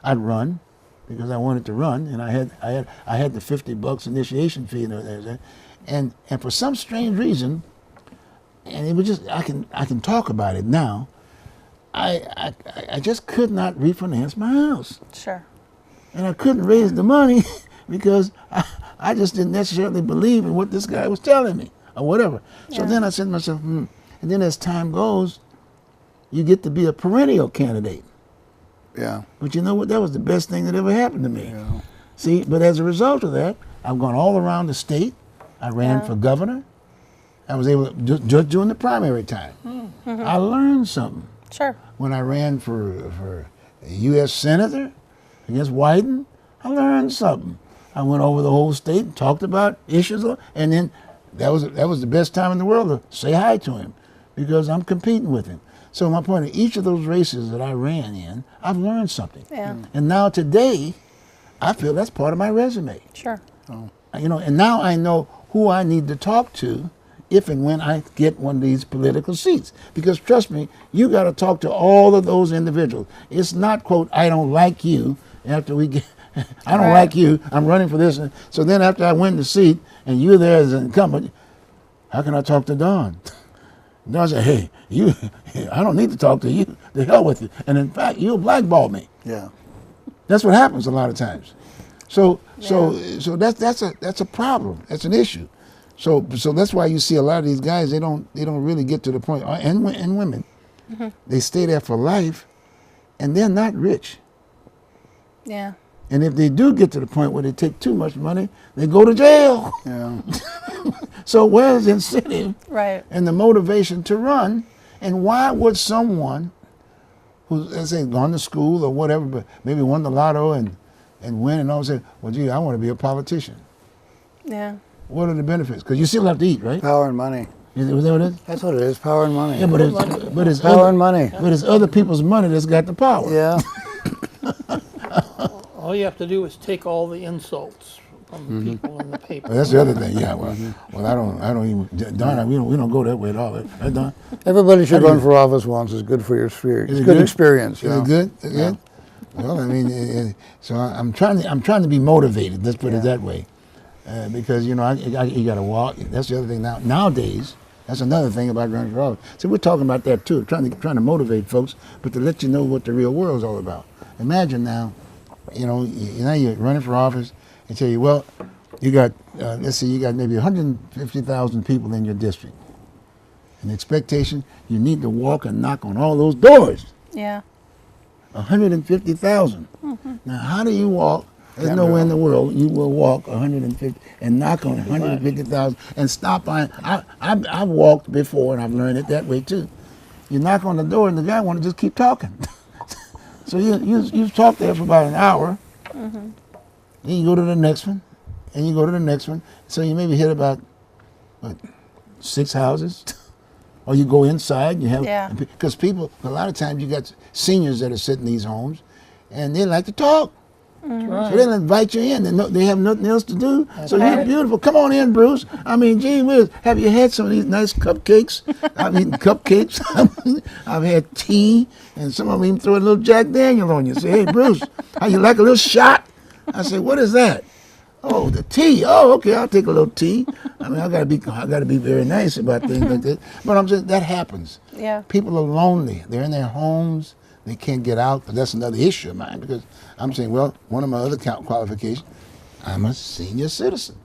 I'd run because I wanted to run, and I had the $50 initiation fee and for some strange reason, and it was just I can talk about it now. I just could not refinance my house. Sure. And I couldn't raise the money because I just didn't necessarily believe in what this guy was telling me or whatever. Yeah. So then I said to myself, and then as time goes, you get to be a perennial candidate. Yeah. But you know what? That was the best thing that ever happened to me. Yeah. See, but as a result of that, I've gone all around the state. I ran for governor. I was able to, just during the primary time. Mm-hmm. I learned something. Sure. When I ran for a U.S. Senator against Wyden, I learned something. I went over the whole state and talked about issues, and then that was the best time in the world to say hi to him because I'm competing with him. So my point is, each of those races that I ran in, I've learned something. Yeah. And now today, I feel that's part of my resume. Sure. Oh. And now I know who I need to talk to if and when I get one of these political seats. Because trust me, you got to talk to all of those individuals. It's not, quote, I don't like you after we get, I don't like you, I'm running for this. So then after I win the seat and you're there as an incumbent, how can I talk to Don? Don said, hey, I don't need to talk to you. The hell with you. And in fact, you'll blackball me. Yeah. That's what happens a lot of times. So that's a problem. That's an issue. So that's why you see a lot of these guys, they don't really get to the point, and women, mm-hmm. They stay there for life, and they're not rich. Yeah. And if they do get to the point where they take too much money, they go to jail. Yeah. So where's the incentive and the motivation to run? And why would someone who's, let's say, gone to school or whatever, but maybe won the lotto and win, and all of a sudden, well, gee, I want to be a politician. Yeah. What are the benefits? Because you still have to eat, right? Power and money. Is that what it is? That's what it is, power and money. Yeah, but it's Power and money. But it's other people's money that's got the power. Yeah. All you have to do is take all the insults from the people in the paper. Well, that's the other thing. Yeah. Well, I don't even. Don, we don't go that way at all. Right, Don? Everybody should run for office once. It's good for your sphere. It's good experience. Is it good? Is it good? Well, I mean, so I'm trying to be motivated. Let's put it that way, because you got to walk. That's the other thing nowadays. That's another thing about running for office. So we're talking about that too, trying to motivate folks, but to let you know what the real world's all about. Imagine now, now you're running for office. They tell you, well, you got let's see, you got maybe 150,000 people in your district. And the expectation, you need to walk and knock on all those doors. Yeah. 150,000. Now, how do you walk? There's nowhere in the world you will walk 150 and knock on 150,000 and stop by. I've walked before and I've learned it that way too. You knock on the door and the guy want to just keep talking. So you talk there for about an hour. Then you go to the next one, and you go to the next one. So you maybe hit about 6 houses. Or you go inside, you have, because people, a lot of times you got seniors that are sitting in these homes, and they like to talk. Right. So they'll invite you in. They have nothing else to do. So you're beautiful. Come on in, Bruce. I mean, gee whiz, have you had some of these nice cupcakes? I've eaten cupcakes. I've had tea, and some of them even throw a little Jack Daniel on you. Say, hey, Bruce, how you like a little shot? I say, what is that? Oh, the tea. Oh, okay, I'll take a little tea. I mean, I gotta be very nice about things like that. But I'm just, that happens. Yeah. People are lonely. They're in their homes. They can't get out. But that's another issue of mine, because I'm saying, well, one of my other qualifications, I'm a senior citizen.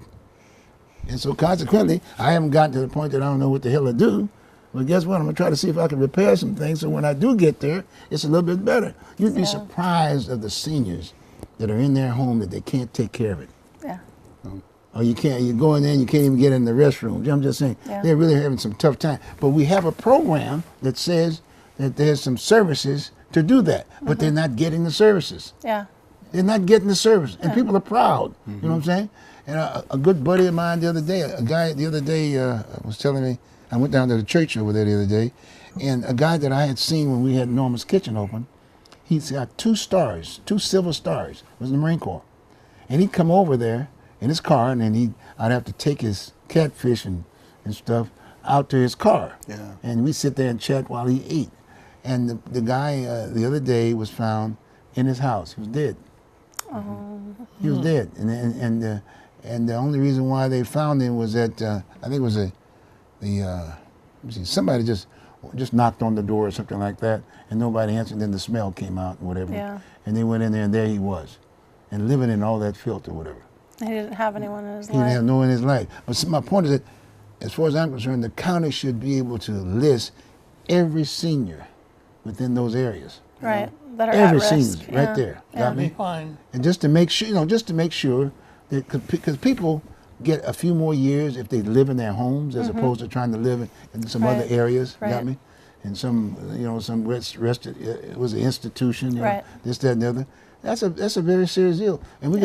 And so consequently, I haven't gotten to the point that I don't know what the hell to do. Well, guess what? I'm gonna try to see if I can repair some things, so when I do get there, it's a little bit better. You'd be surprised of the seniors that are in their home that they can't take care of it. Yeah. Or you go in there and you can't even get in the restroom. I'm just saying, they're really having some tough time. But we have a program that says that there's some services to do that, but they're not getting the services. Yeah. They're not getting the service, and people are proud. You know what I'm saying? And a good buddy of mine the other day, was telling me, I went down to the church over there the other day, and a guy that I had seen when we had Norma's Kitchen open, he's got 2 stars, 2 silver stars, was in the Marine Corps. And he'd come over there in his car, and then I'd have to take his catfish and stuff out to his car. Yeah. And we'd sit there and chat while he ate. And the guy the other day was found in his house. He was dead. He was dead. And the only reason why they found him was that I think it was somebody just knocked on the door or something like that, and nobody answered. Then the smell came out and whatever. Yeah. And they went in there, and there he was, and living in all that filth or whatever. He didn't have anyone in his life. He didn't have no one in his life. But my point is that, as far as I'm concerned, the county should be able to list every senior within those areas. Right. That are every at risk. senior, right there. Got me? Fine. And just to make sure, that, because people get a few more years if they live in their homes as opposed to trying to live in some other areas. Right. Got me? And some it was an institution. This, that, and the other. That's a very serious deal. And we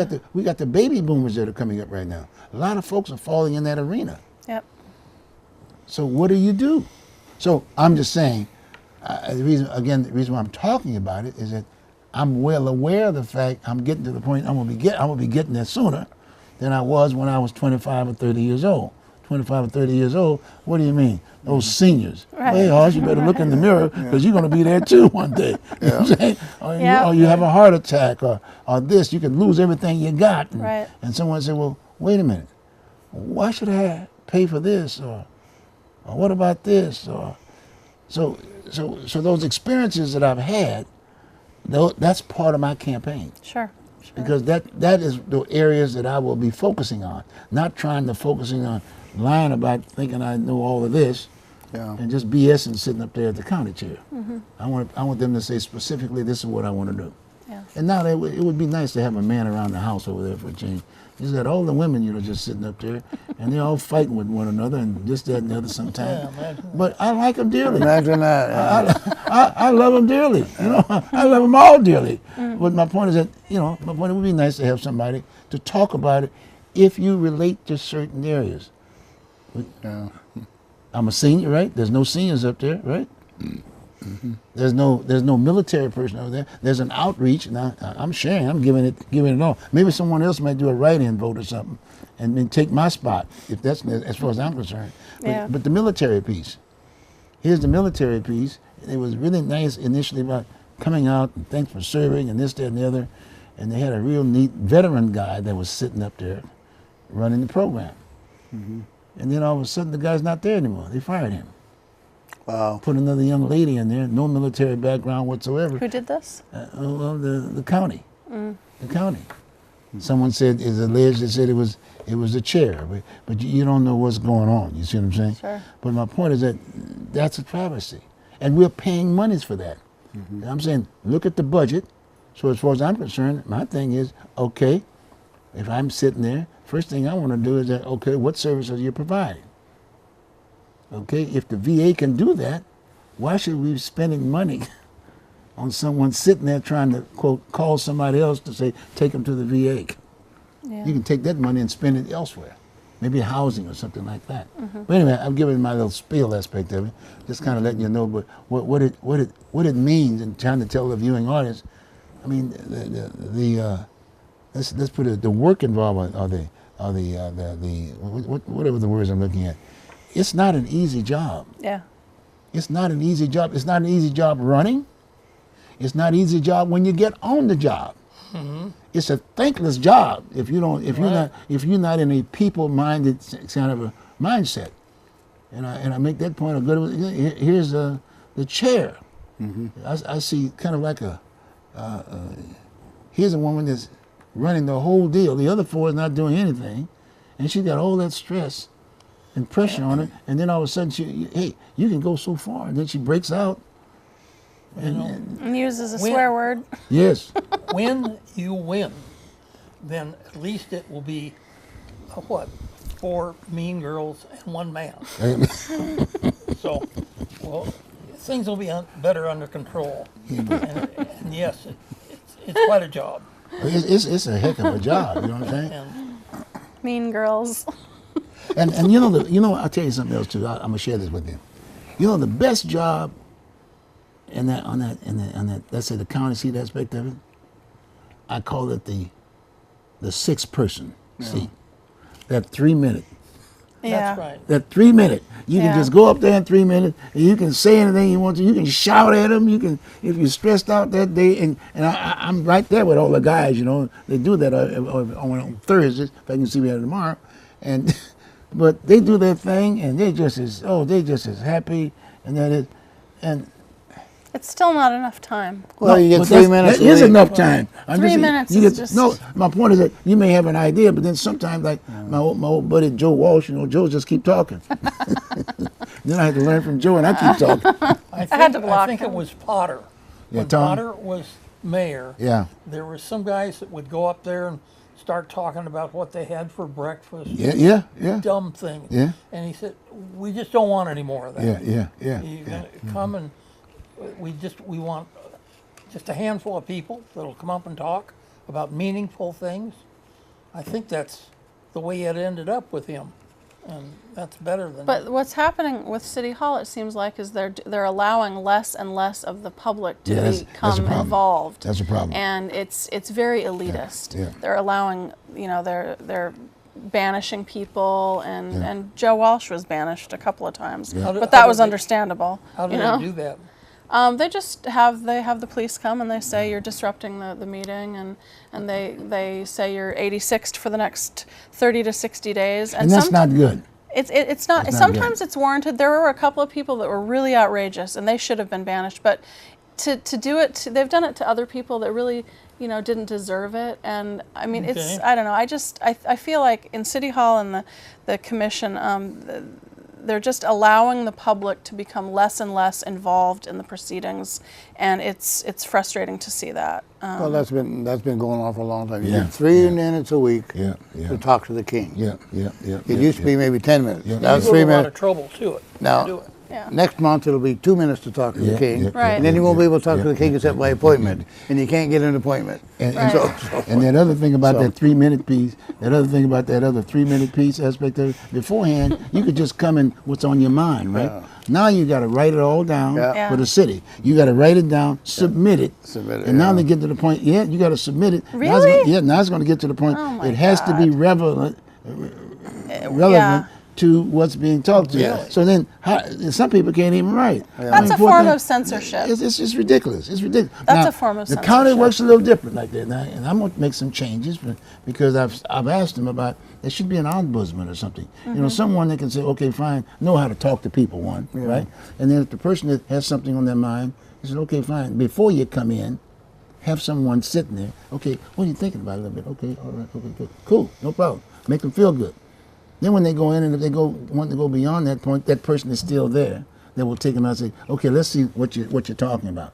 got the baby boomers that are coming up right now. A lot of folks are falling in that arena. Yep. So what do you do? So I'm just saying, the reason why I'm talking about it is that I'm well aware of the fact I'm getting to the point I'm gonna be getting there sooner than I was when I was 25 or 30 years old. 25 or 30 years old, what do you mean? Those seniors. Right. Hey, Hoss, you better look in the mirror, because you're going to be there too one day. You know what I'm saying? Or you have a heart attack, or this, you can lose everything you got. And someone said, well, wait a minute, why should I pay for this? Or what about this? Or so those experiences that I've had, that's part of my campaign. Sure. Because that is the areas that I will be focusing on, not trying to focusing on lying about thinking I know all of this, and just BS and sitting up there at the county chair. I want them to say specifically, this is what I want to do. And now it would be nice to have a man around the house over there for a change. He's got all the women, just sitting up there, and they're all fighting with one another and this, that, and the other sometimes. Yeah, but I like them dearly. Imagine that. I love them dearly. I love them all dearly. But my point is that, my point, it would be nice to have somebody to talk about it if you relate to certain areas. Yeah. I'm a senior, right? There's no seniors up there, right? Mm-hmm. There's no military person over there. There's an outreach. Now I'm sharing. I'm giving it all. Maybe someone else might do a write-in vote or something, and then take my spot if that's as far as I'm concerned. But the military piece. Here's the military piece. It was really nice initially about coming out and thanks for serving and this, that, and the other, and they had a real neat veteran guy that was sitting up there running the program. Mm-hmm. And then all of a sudden the guy's not there anymore. They fired him. Wow. Put another young lady in there, no military background whatsoever. Who did this? The county. The county. Someone said, is alleged, they said it was the chair, but you don't know what's going on. You see what I'm saying? Sure. But my point is that that's a travesty. And we're paying monies for that. Mm-hmm. And I'm saying, look at the budget. So as far as I'm concerned, my thing is, okay, if I'm sitting there, first thing I want to do is that, okay, what services are you providing? Okay, if the VA can do that, why should we be spending money on someone sitting there trying to, quote, call somebody else to say, take them to the VA? Yeah. You can take that money and spend it elsewhere, maybe housing or something like that. Mm-hmm. But anyway, I'm giving my little spiel aspect of it, just kind of letting you know. But what it means, and trying to tell the viewing audience. I mean, let's put it, the work involved, or whatever the words I'm looking at. It's not an easy job. Yeah. It's not an easy job. It's not an easy job running. It's not an easy job when you get on the job. Mm-hmm. It's a thankless job if you're not in a people-minded kind of a mindset. And I make that point of good. Here's the chair. Mm-hmm. I see kind of like here's a woman that's running the whole deal. The other four is not doing anything, and she's got all that stress and pressure on her, and then all of a sudden you can go so far, and then she breaks out and uses a swear word. Yes. When you win, then at least it will be four mean girls and one man. So, things will be better under control. And yes, it's quite a job. It's a heck of a job. You know what I'm saying? Mean girls. And I'll tell you something else too. I'm gonna share this with you. The best job in that let's say the county seat aspect of it, I call it the sixth person seat. That 3 minute. Yeah. That's right. That 3 minute. You can just go up there in 3 minutes, and you can say anything you want to. You can shout at them. You can, if you're stressed out that day, and I'm right there with all the guys. They do that on Thursdays. If I can see me tomorrow, and. But they do their thing, and they're just as happy, and it's still not enough time. Well, you get 3 minutes. That is enough time. 3 minutes is just... No, my point is that you may have an idea, but then sometimes, like my old buddy Joe Walsh, Joe just keep talking. Then I had to learn from Joe, and I keep talking. I think it was Potter. Yeah, when Tom? Potter was mayor, there were some guys that would go up there and start talking about what they had for breakfast. Yeah. Dumb things. Yeah. And he said, we just don't want any more of that. Yeah. You're going to come and we want just a handful of people that'll come up and talk about meaningful things. I think that's the way it ended up with him. And that's better than. But what's happening with City Hall, it seems like, is they're allowing less and less of the public to become involved. That's a problem. And it's very elitist. Yeah. They're allowing, they're banishing people, and Joe Walsh was banished a couple of times, but that was understandable. How do they do that? They just have the police come and they say you're disrupting the meeting, and they say you're 86th for the next 30 to 60 days. And that's not good. It's not. Sometimes it's warranted. There were a couple of people that were really outrageous, and they should have been banished. But to do it, they've done it to other people that really, didn't deserve it. And I mean, it's, I don't know. I feel like in City Hall and the commission, they're just allowing the public to become less and less involved in the proceedings, and it's frustrating to see that. Well, that's been going on for a long time. You Yeah, get 3 yeah. minutes a week Yeah, yeah. to talk to the king. Yeah. It used to be maybe 10 minutes. Yeah. Now it's Go 3 to a lot minutes. of trouble to it. Now, do it. Yeah. next month it'll be 2 minutes to talk to Yeah, the king, yeah, Right. and then you won't be able to talk to yeah, the king except by appointment, and you can't get an appointment. And, Right. and that other thing about So- that 3-minute piece, that other thing about that other 3-minute piece aspect of it, beforehand, you could just come in what's on your mind, right? Yeah. Now you got to write it all down Yeah. Yeah. for the city. You got to write it down, submit it. Submit it, And now yeah. they get to the point, you got to submit it. Now it's Really? now it's going to get to the point, Oh my it has to be God. relevant Yeah. to what's being talked to. Yeah. So then, some people can't even write. That's a form of censorship. It's ridiculous. It's ridiculous. That's Now, a form of the county censorship. works a little different like that, now, and I'm going to make some changes because I've asked them about there should be an ombudsman or something. You know, someone that can say, okay, fine, know how to talk to people, right? And then if the person that has something on their mind, they said, okay, fine, before you come in, have someone sitting there. Okay, what are you thinking about a little bit? Okay, all right, okay, good, cool, no problem. Make them feel good. Then when they go in, and if they want to go beyond that point, that person is still there. They will take them out and say, okay, let's see what you're talking about.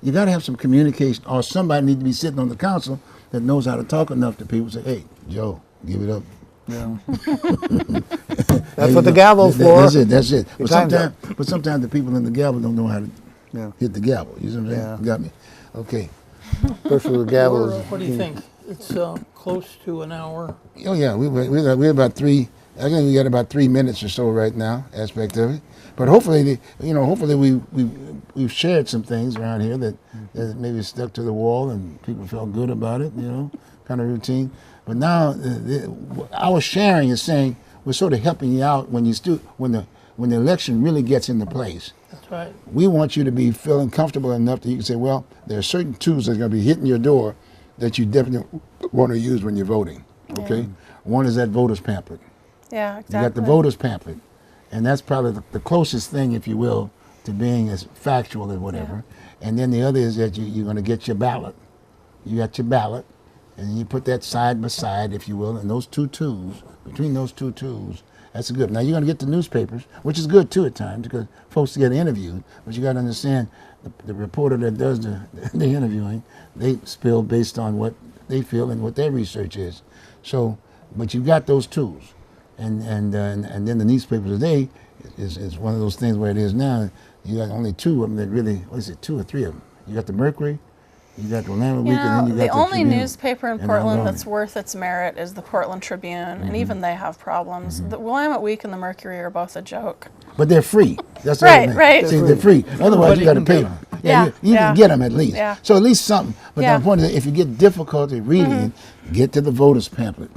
You got to have some communication, or somebody needs to be sitting on the council that knows how to talk enough to people. Say, hey, Joe, give it up. Yeah. That's what the gavel's for. That's it. Your time's up. But sometimes the people in the gavel don't know how to Yeah. hit the gavel. You know what I'm saying? Yeah. You got me. Okay. First with the gavel is. What do you think? It's close to an hour. Oh yeah, we're about 3. I think we got about 3 minutes or so right now. Aspect of it, but hopefully, we've shared some things around here that maybe stuck to the wall and people felt good about it. You know, kind of routine. But now our sharing is saying we're sort of helping you out when the election really gets into place. That's right. We want you to be feeling comfortable enough that you can say, well, there are certain tools that are going to be hitting your door that you definitely want to use when you're voting. Okay, one is that voter's pamphlet. Yeah, You exactly. got the voter's pamphlet, and that's probably the closest thing, if you will, to being as factual as whatever. And then the other is that you're going to get your ballot. You got your ballot, and then you put that side by side, if you will, and those two tools, between those two tools, that's good. Now you're going to get the newspapers, which is good too at times because folks get interviewed, but you got to understand the reporter that does the interviewing, they spill based on what they feel and what their research is. So, but you got those tools. And then the newspaper today is one of those things where it is now. You got only 2 of them that really, what is it, 2 or 3 of them? You got the Mercury, you got the Willamette Week, and then you got the the only Tribune. newspaper in And Portland I'm that's worth its merit is the Portland Tribune, and even they have problems. The Willamette Week and the Mercury are both a joke. But they're free. That's the Right, other thing. right. See, they're free. Otherwise, you got to can pay get them. 'em. Yeah, Yeah, you yeah. can get them at least. Yeah. So at least something. But Yeah. the point is, if you get difficulty reading it, get to the voters pamphlet.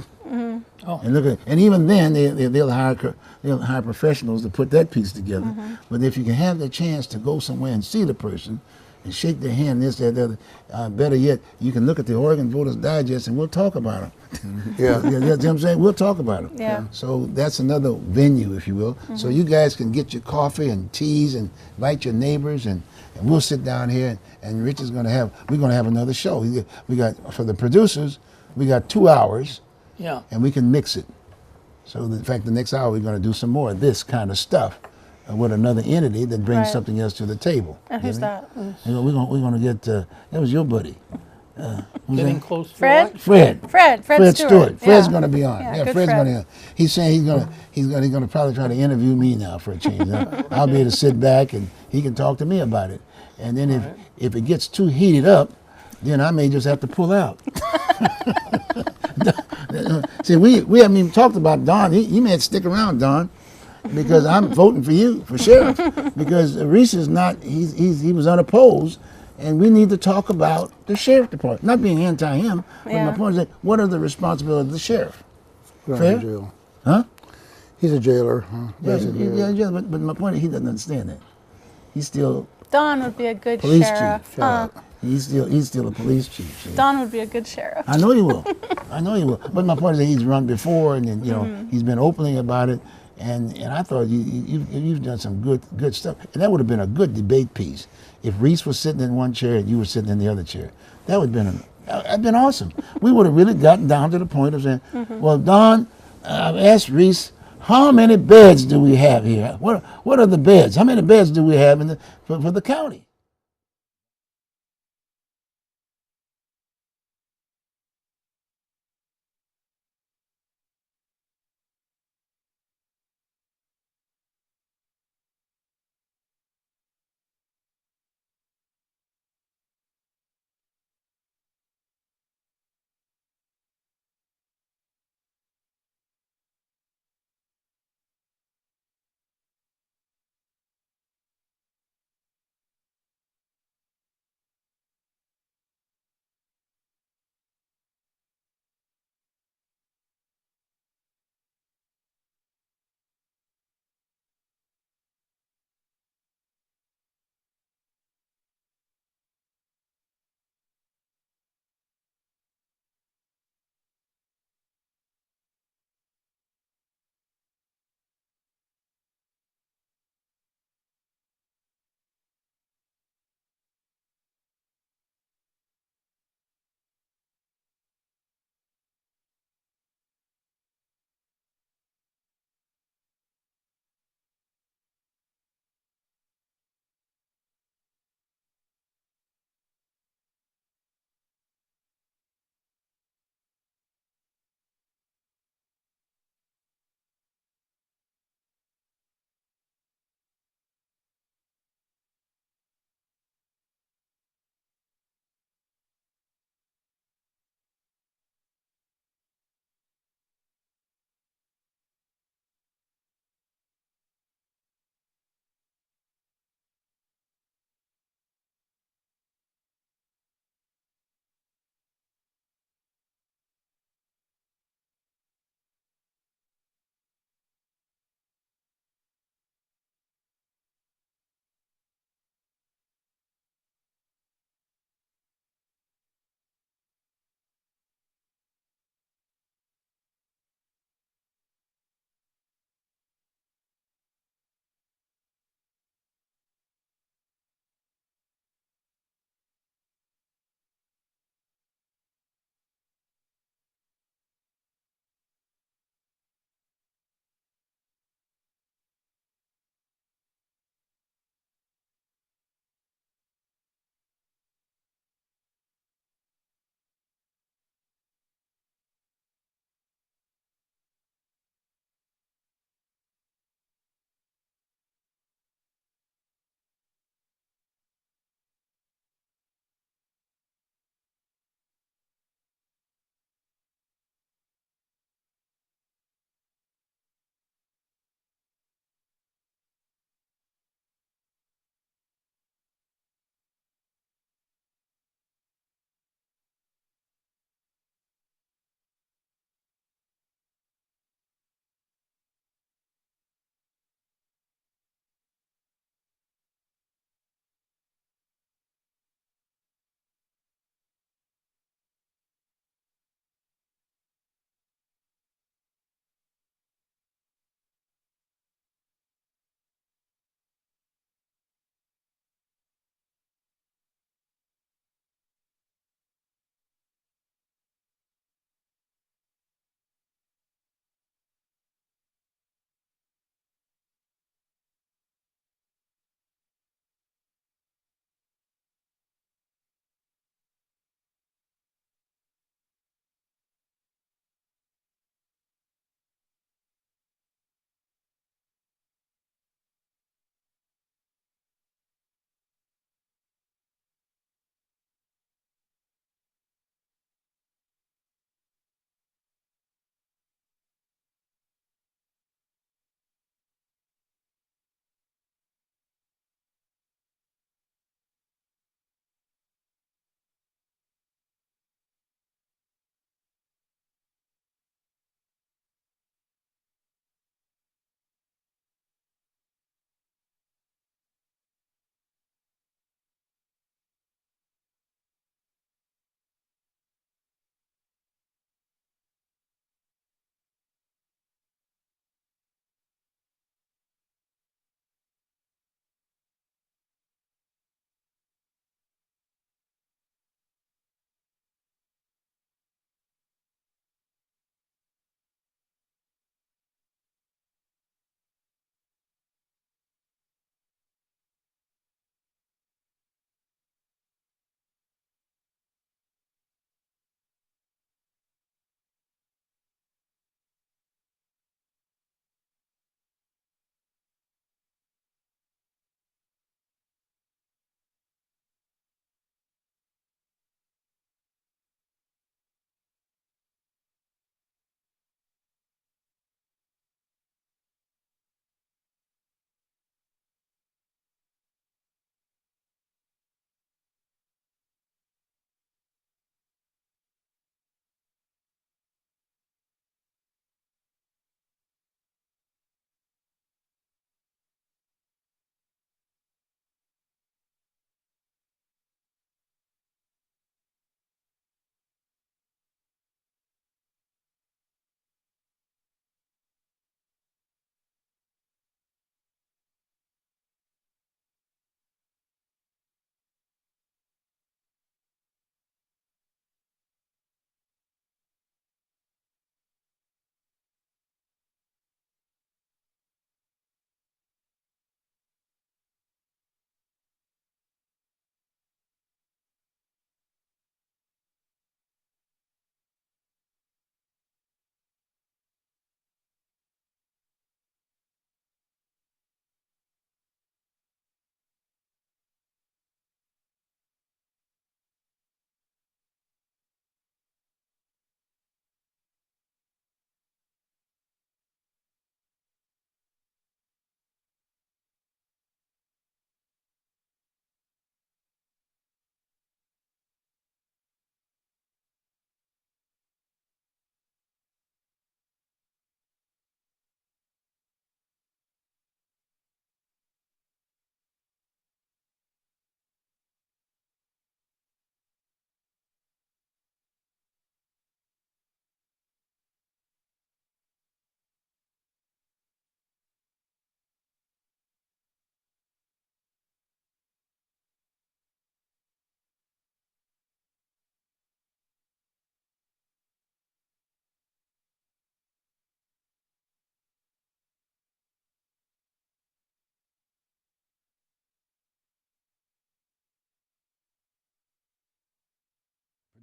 Oh. And look at, and even then they'll hire professionals to put that piece together. But if you can have the chance to go somewhere and see the person and shake their hand, this, that, the other, better yet, you can look at the Oregon Voters Digest and we'll talk about them. Yeah. You know what I'm saying? We'll talk about them. Yeah. So that's another venue, if you will. So you guys can get your coffee and teas and invite your neighbors, and we'll sit down here, and Rich is we're going to have another show. We got, for the producers, we got 2 hours, Yeah. and we can mix it. So in fact, the next hour we're going to do some more of this kind of stuff with another entity that brings Right. something else to the table. And You who's know? that? And we're going to get, that was your buddy. Who's Getting that? close to Fred? election. Fred. Fred Stewart. Fred's Yeah. going to be on. Yeah, Yeah, good Fred's Fred. going to. He's saying he's going to probably try to interview me now for a change. I'll be able to sit back and he can talk to me about it. And then if it gets too heated up, then I may just have to pull out. See, we haven't even talked about Don. He may stick around, Don, because I'm voting for you for sheriff. Because Reese is not. He was unopposed. And we need to talk about the sheriff department, not being anti him, but Yeah. my point is that what are the responsibilities of the sheriff? Right, Fair? jail. Huh? He's a jailer. Basically. Yeah, but my point is he doesn't understand that. He's still Don would be a good police sheriff. chief. He's still a police chief. See? Don would be a good sheriff. I know he will. I know he will. But my point is that he's run before, and then, he's been openly about it. And I thought you've done some good stuff, and that would have been a good debate piece if Reese was sitting in one chair and you were sitting in the other chair. That would have been awesome. We would have really gotten down to the point of saying, well, Don, I've asked Reese How many beds do we have here? What are the beds? How many beds do we have for the county?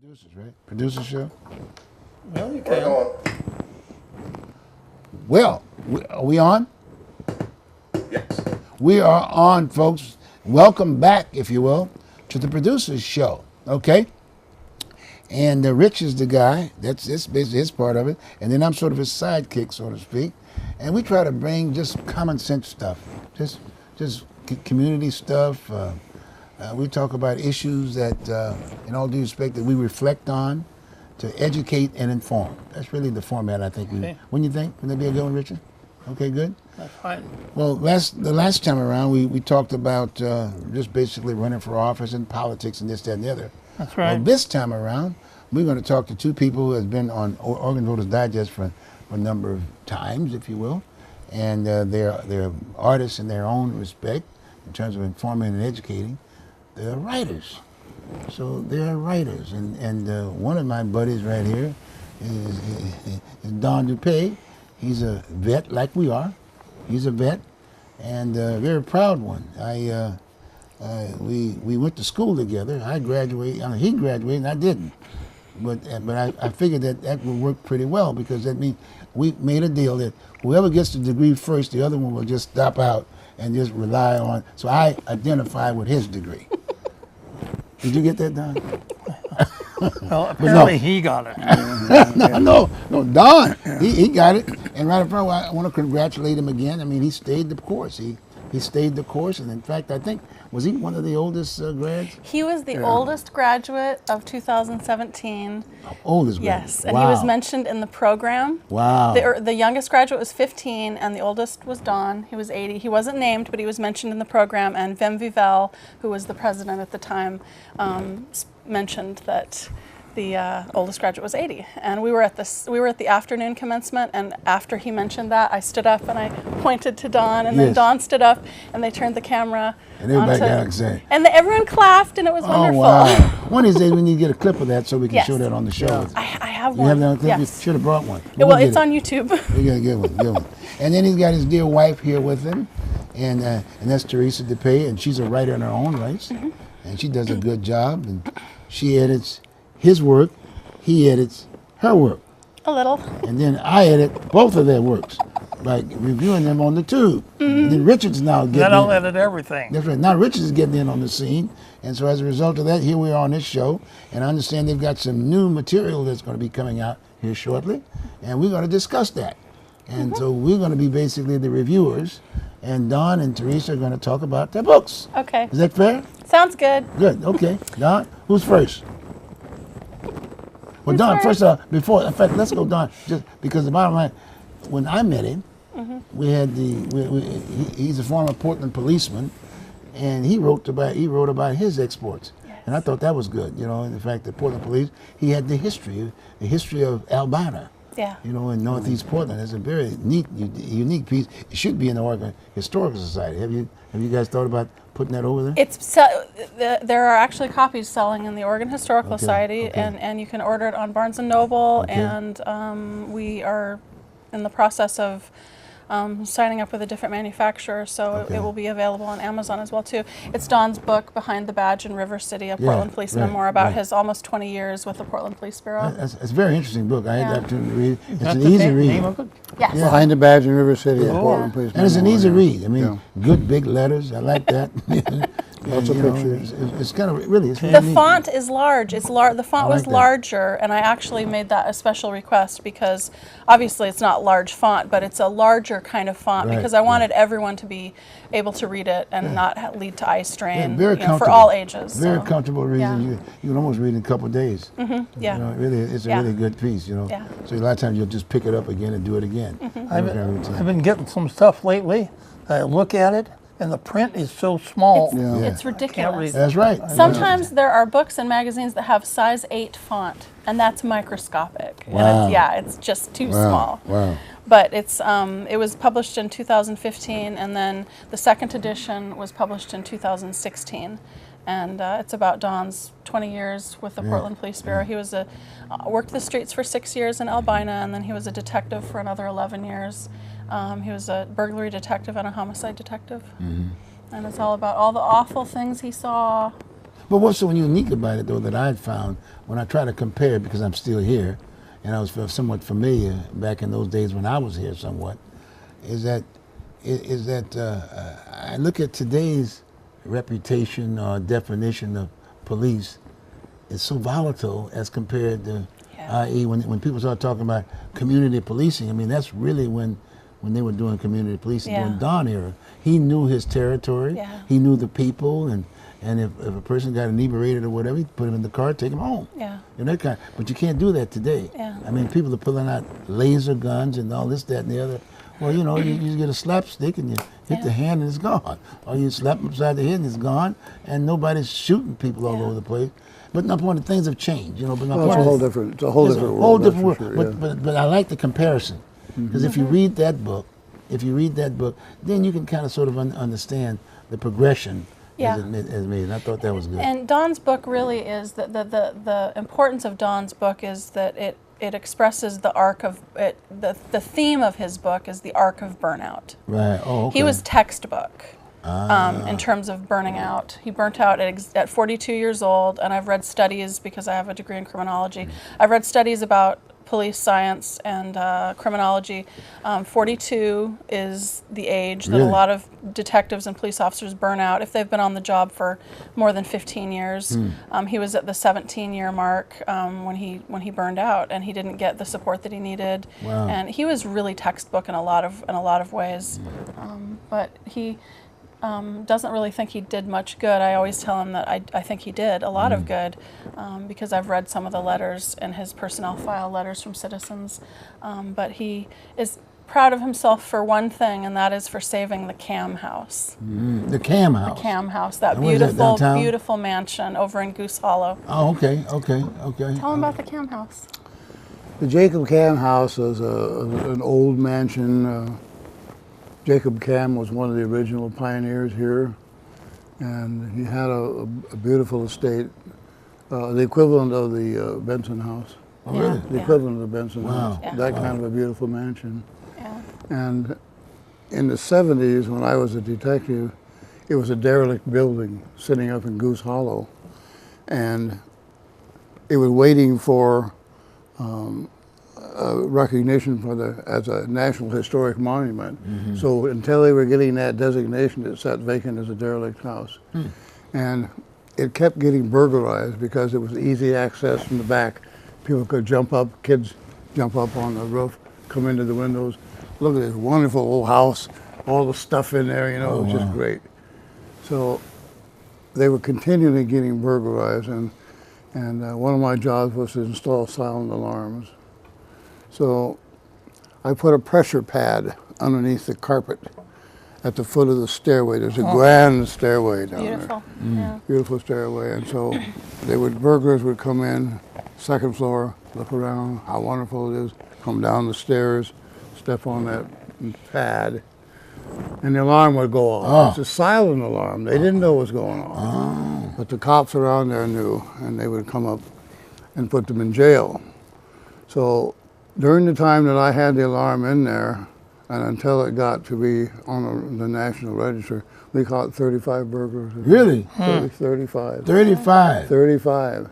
Producers, right? Producer show. Well, you can. Well, are we on? Yes. We are on, folks. Welcome back, if you will, to the Producers Show. Okay? And Rich is the guy. That's basically his part of it. And then I'm sort of his sidekick, so to speak. And we try to bring just common sense stuff, just community stuff. We talk about issues that, in all due respect, that we reflect on to educate and inform. That's really the format, I think. Okay. Wouldn't you think? Would that be a good one, Richard? Okay, good. That's fine. Well, the last time around, we talked about just basically running for office and politics and this, that, and the other. That's right. Well, this time around, we're going to talk to two people who have been on Oregon Voters Digest for a number of times, if you will, and they're artists in their own respect in terms of informing and educating. They're writers. So they're writers, and one of my buddies right here is Don Dupay. He's a vet like we are. He's a vet, and a very proud one. We went to school together. I graduated. He graduated, and I didn't. But I figured that would work pretty well, because that means we made a deal that whoever gets the degree first, the other one will just stop out and just rely on. So I identify with his degree. Did you get that, Don? Well, apparently he got it. No, Don, he got it. And right in front, I want to congratulate him again. I mean, he stayed the course. He stayed the course, and in fact, I think, was he one of the oldest grads? He was the oldest graduate of 2017. Oldest graduate. Yes, and Wow. he was mentioned in the program. Wow. The youngest graduate was 15, and the oldest was Don. He was 80. He wasn't named, but he was mentioned in the program. And Vem Vivel, who was the president at the time, mentioned that the oldest graduate was 80. And we were at the afternoon commencement, and after he mentioned that, I stood up and I pointed to Don, and then Yes. Don stood up, and they turned the camera. And everybody onto- got excited. And everyone clapped, and it was Oh, wonderful. wow. One of these days we need to get a clip of that so we can Yes. show that on the show. I have You one. have that on clip? You Yes. should have brought one. Well, We'll get it's it. on YouTube. We got to get one. And then he's got his dear wife here with him, and that's Theresa Dupay, and she's a writer in her own rights, and she does a good job, and she edits his work, he edits her work, A little. and then I edit both of their works by reviewing them on the tube. And then Richard's now getting Then I'll in. edit everything. That's right. Now Richard is getting in on the scene, and so as a result of that, here we are on this show, and I understand they've got some new material that's going to be coming out here shortly, and we're going to discuss that. And so we're going to be basically the reviewers, and Don and Theresa are going to talk about their books. Okay. Is that fair? Sounds good. Good. Okay. Don, who's first? Well, Who's Don, first? first in fact, let's go Don, just because the bottom line, when I met him, we had he's a former Portland policeman, and he wrote about his exports. And I thought that was good, and the fact that Portland police, he had the history of Albina. Yeah. In Northeast Portland. It's a very neat, unique piece. It should be in the Oregon Historical Society. Have you guys thought about putting that over there? There are actually copies selling in the Oregon Historical Okay, Society, okay. and you can order it on Barnes & Noble, Okay. and we are in the process of signing up with a different manufacturer, so Okay. it will be available on Amazon as well too. It's Don's book, Behind the Badge in River City, a Yeah, Portland police right, memoir about right. his almost 20 years with the Portland Police Bureau. It's a very interesting book. I had the Yeah. opportunity to read it. It's That's an the easy name read. of it? Yes. Yeah. Behind the Badge in River City, Yeah. a Portland Police And it's an memoir, easy yeah. read. I mean, Yeah. good big letters. I like that. Lots of you know, pictures. It's kind of really. It's The really neat. font is large. The font I was like that. larger, and I actually made that a special request because obviously it's not large font, but it's a larger kind of font Right, because I wanted everyone to be able to read it and not lead to eye Yeah, strain. very for comfortable. all ages. Very so. comfortable reading. Yeah. You can almost read in a couple of days. Yeah. It's a Yeah. really good piece. Yeah. So a lot of times you'll just pick it up again and do it again. I've been getting some stuff lately. I look at it, and the print is so small. It's ridiculous. read it. That's right. Sometimes there are books and magazines that have size 8 font, and that's microscopic. Wow. And it's just too small. Wow. But it was published in 2015, and then the second edition was published in 2016. And it's about Don's 20 years with the Portland Police Bureau. He was worked the streets for 6 years in Albina, and then he was a detective for another 11 years. He was a burglary detective and a homicide detective. And it's all about all the awful things he saw But what's so unique about it, though, that I'd found when I try to compare it, because I'm still here, and I was somewhat familiar back in those days when I was here somewhat, is that I look at today's reputation or definition of police is so volatile as compared to, i.e., when people start talking about community policing. I mean, that's really when they were doing community policing during Don era. He knew his territory. Yeah. He knew the people, and if a person got inebriated or whatever, he'd put him in the car, take him home. Yeah. And that kind. But you can't do that today. Yeah. I mean, people are pulling out laser guns and all this, that, and the other. Well, you know, you get a slapstick and you hit the hand and it's gone. Or you slap them upside the head and it's gone, and nobody's shooting people all over the place. But my point is, things have changed, you know. But it's a whole different world. But I like the comparison, because if you read that book, then you can kind of sort of understand the progression as made. And I thought that was good. And Don's book really is that the importance of Don's book is that it expresses the arc of it. The theme of his book is the arc of burnout. Right. Oh, okay. He was textbook in terms of burning out. He burnt out at 42 years old, and I've read studies, because I have a degree in criminology. I've read studies about police science and criminology. 42 is the age that a lot of detectives and police officers burn out if they've been on the job for more than 15 years. He was at the 17-year mark when he burned out, and he didn't get the support that he needed. Wow. And he was really textbook in a lot of ways, but he doesn't really think he did much good. I always tell him that I think he did a lot of good, because I've read some of the letters in his personnel file, letters from citizens. But he is proud of himself for one thing, and that is for saving the Cam House. The Cam House? The Cam House, that beautiful mansion over in Goose Hollow. Oh, okay. Tell him about the Cam House. The Jacob Cam House is an old mansion. Jacob Cam was one of the original pioneers here, and he had a beautiful estate, the equivalent of the Benson House. Oh, really? The equivalent of the Benson House. That kind of a beautiful mansion. Yeah. And in the 70s, when I was a detective, it was a derelict building sitting up in Goose Hollow, and it was waiting for recognition as a National Historic Monument. So until they were getting that designation, it sat vacant as a derelict house. And it kept getting burglarized because it was easy access from the back. People could jump up, kids jump up on the roof, come into the windows. Look at this wonderful old house, all the stuff in there, you know, it was just great. So they were continually getting burglarized, and one of my jobs was to install silent alarms. So I put a pressure pad underneath the carpet at the foot of the stairway. There's a grand stairway down there. Beautiful stairway. And so burglars would come in, second floor, look around, how wonderful it is, come down the stairs, step on that pad, and the alarm would go off. It's a silent alarm. They didn't know what was going on. But the cops around there knew, and they would come up and put them in jail. So during the time that I had the alarm in there, and until it got to be on the National Register, we caught 35 burglars. Really? 35. 35? 35.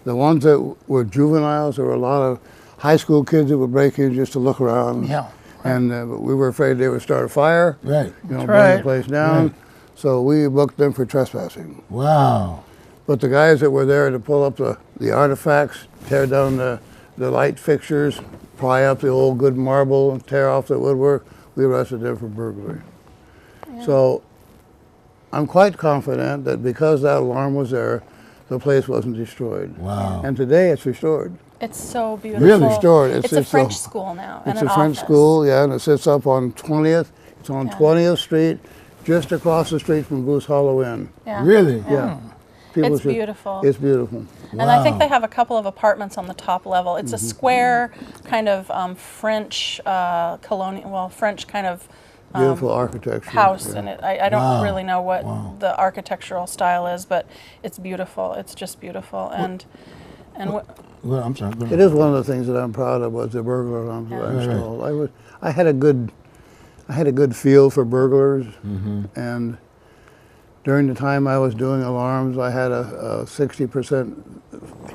The ones that were juveniles, there were a lot of high school kids that would break in just to look around. Yeah. And we were afraid they would start a fire. Right. You know, burn the place down. Right. So we booked them for trespassing. Wow. But the guys that were there to pull up the artifacts, tear down the light fixtures, pry up the old good marble, tear off the woodwork, we arrested them for burglary. Yeah. So I'm quite confident that because that alarm was there, the place wasn't destroyed. Wow. And today it's restored. It's so beautiful. Really restored. It's a French school now. It's a French school, and it sits up on 20th. It's on 20th Street, just across the street from Goose Hollow Inn. Yeah. Really? Yeah. It's beautiful. It's beautiful. And I think they have a couple of apartments on the top level. It's a square kind of French French kind of beautiful architecture house. And I don't really know what the architectural style is, but it's beautiful. It's just beautiful. Well, I'm sorry. It is one of the things that I'm proud of, was the burglar alarms that I installed. I had a good feel for burglars, and During the time I was doing alarms, I had a 60%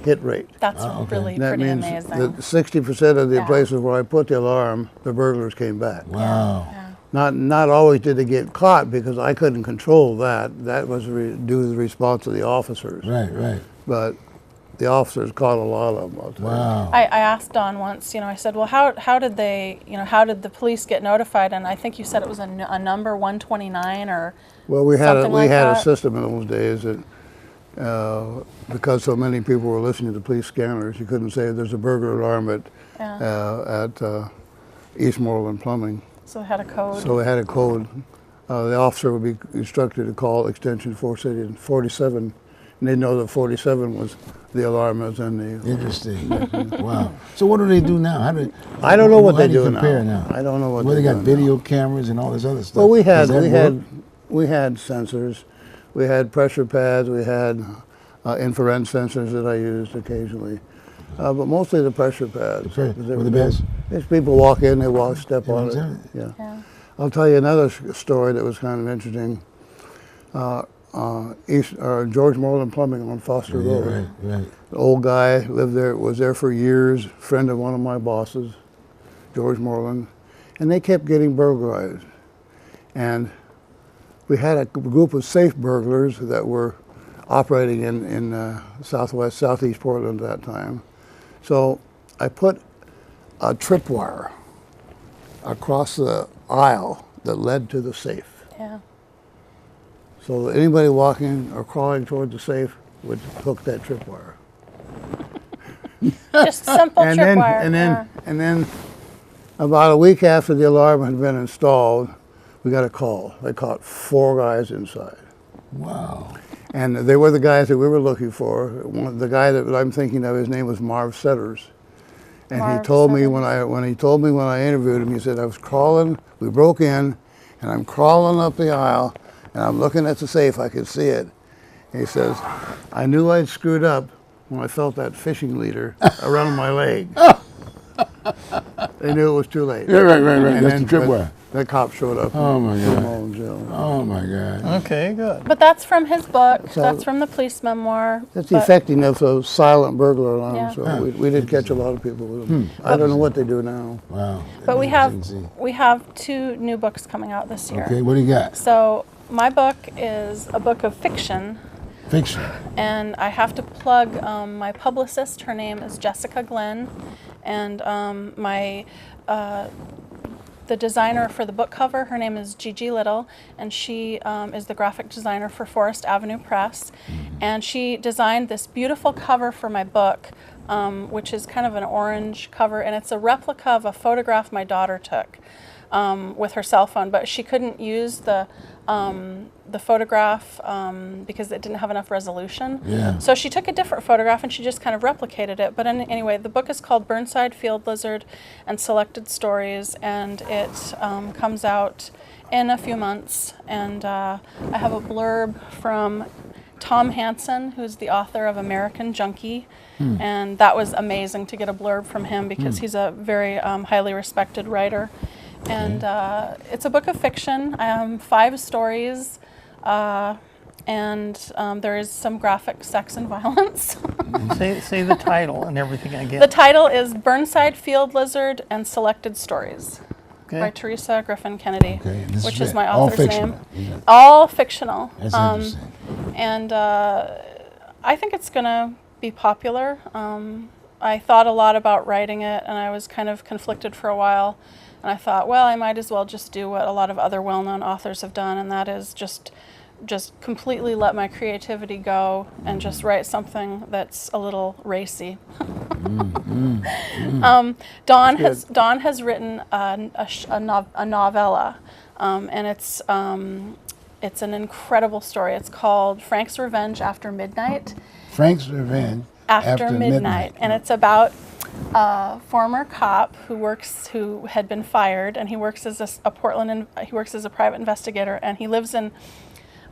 hit rate. That's really That pretty means amazing. that 60% of the Yeah. places where I put the alarm, the burglars came back. Wow. Yeah. Not always did they get caught because I couldn't control that. That was due to the response of the officers. Right, right. But the officers caught a lot of them. I'll tell you. Wow. I asked Don once, I said, well, how did they, how did the police get notified? And I think you said it was a number 129 or Well, we had something like a that. system in those days that because so many people were listening to police scanners, you couldn't say there's a burglar alarm at Eastmoreland Plumbing. So they had a code. So they had a code. The officer would be instructed to call extension 447, and they know that 47 was the alarm that was in the. Interesting. Wow. So what do they do now? I don't know what how they do you do compare now. now. I don't know what Well, they they do got now. video cameras and all this other stuff. Well, we Does that work? we had sensors, we had pressure pads, we had infrared sensors that I used occasionally, but mostly the pressure pads. Were Because the best? As people walk in, they step Yeah, on that's it. it. Yeah. Yeah. I'll tell you another story that was kind of interesting. George Moreland Plumbing on Foster Yeah, Road. right, right. The old guy lived there, was there for years, friend of one of my bosses, George Moreland, and they kept getting burglarized. And we had a group of safe burglars that were operating in southeast Portland at that time. So I put a tripwire across the aisle that led to the safe. Yeah. So that anybody walking or crawling toward the safe would hook that tripwire. Just simple tripwire. And then about a week after the alarm had been installed, we got a call. They caught 4 guys inside. Wow. And they were the guys that we were looking for. The guy that I'm thinking of, his name was Marv Setters. And Marv he told me Setters. when he told me when I interviewed him, he said, I was crawling, we broke in, and I'm crawling up the aisle, and I'm looking at the safe, I could see it. And he says, I knew I'd screwed up when I felt that fishing leader around my leg. They knew it was too late. Yeah, right. And That's the then tripwire. the cop showed up. Oh, my and God. put 'em all in jail. Oh my God. Okay, good. But that's from his book. So- That's from the police memoir. That's the but- effectiveness of silent burglar alarms. Yeah. So we did catch a lot of people with them. I don't know what they do now. Wow. But we Interesting have to see. we have 2 new books coming out this year. Okay, what do you got? So my book is a book of fiction, Fiction. and I have to plug my publicist. Her name is Jessica Glenn, and the designer for the book cover, her name is Gigi Little, and she is the graphic designer for Forest Avenue Press. And she designed this beautiful cover for my book, which is kind of an orange cover, and it's a replica of a photograph my daughter took with her cell phone, but she couldn't use the photograph because it didn't have enough resolution. Yeah. So she took a different photograph and she just kind of replicated it. But anyway, the book is called Burnside Field Lizard and Selected Stories, and it comes out in a few months. And I have a blurb from Tom Hansen, who's the author of American Junkie. And that was amazing to get a blurb from him because he's a very highly respected writer. And it's a book of fiction, 5 stories, and there is some graphic sex and violence. Say the title and everything again. The title is Burnside Field Lizard and Selected Stories by Okay. Theresa Griffin Kennedy, Okay, this which is is my all author's fictional. name. Yeah. All fictional. That's interesting. And I think it's going to be popular. I thought a lot about writing it, and I was kind of conflicted for a while. And I thought, well, I might as well just do what a lot of other well-known authors have done, and that is just completely let my creativity go and just write something that's a little racy. Don has written a novella, and it's an incredible story. It's called Frank's Revenge After Midnight. Frank's Revenge. After midnight, and it's about a former cop who had been fired, and he works as he works as a private investigator, and he lives at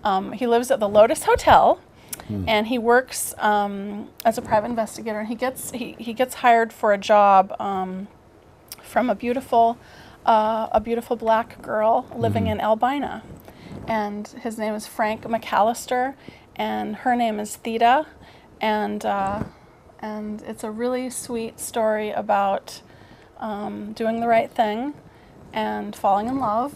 the Lotus Hotel, and he works as a private investigator, and he gets hired for a job from a beautiful black girl living in Albina. and his name is Frank McAllister, and her name is Theta, and it's a really sweet story about doing the right thing and falling in love.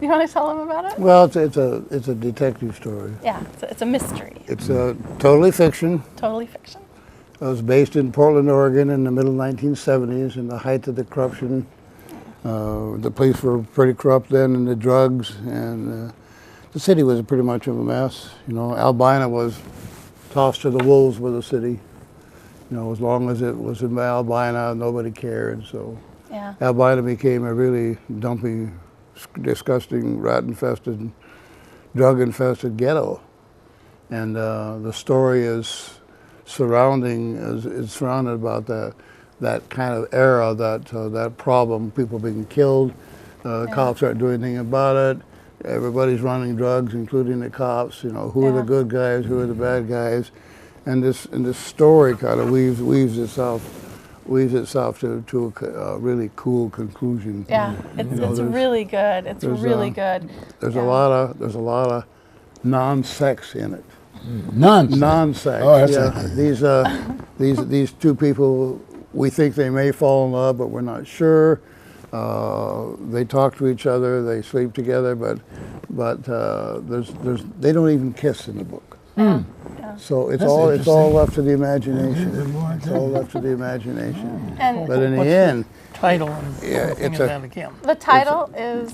You want to tell them about it? Well, it's a detective story. Yeah, it's a mystery. It's totally fiction. Totally fiction. It was based in Portland, Oregon in the middle 1970s in the height of the corruption. The police were pretty corrupt then, and the drugs, and the city was pretty much of a mess. You know, Albina was tossed to the wolves with the city. You know, as long as it was in Albina, nobody cared. So Yeah. Albina became a really dumpy, disgusting, rat-infested, drug-infested ghetto. And the story is surrounded about that kind of era, that problem, people being killed, cops aren't doing anything about it. Everybody's running drugs, including the cops. You know, who are the good guys, who are the bad guys, and this story kind of weaves itself to a really cool conclusion. Yeah, it's really good. It's really good. There's a lot of non-sex in it. None. Non-sex. Oh, that's These two people, we think they may fall in love, but we're not sure. They talk to each other, they sleep together, but they don't even kiss in the book. Yeah. So it's That's all left to the imagination. It's all left to the imagination. And But in the What's end, title and looking it's at a- that again. the title is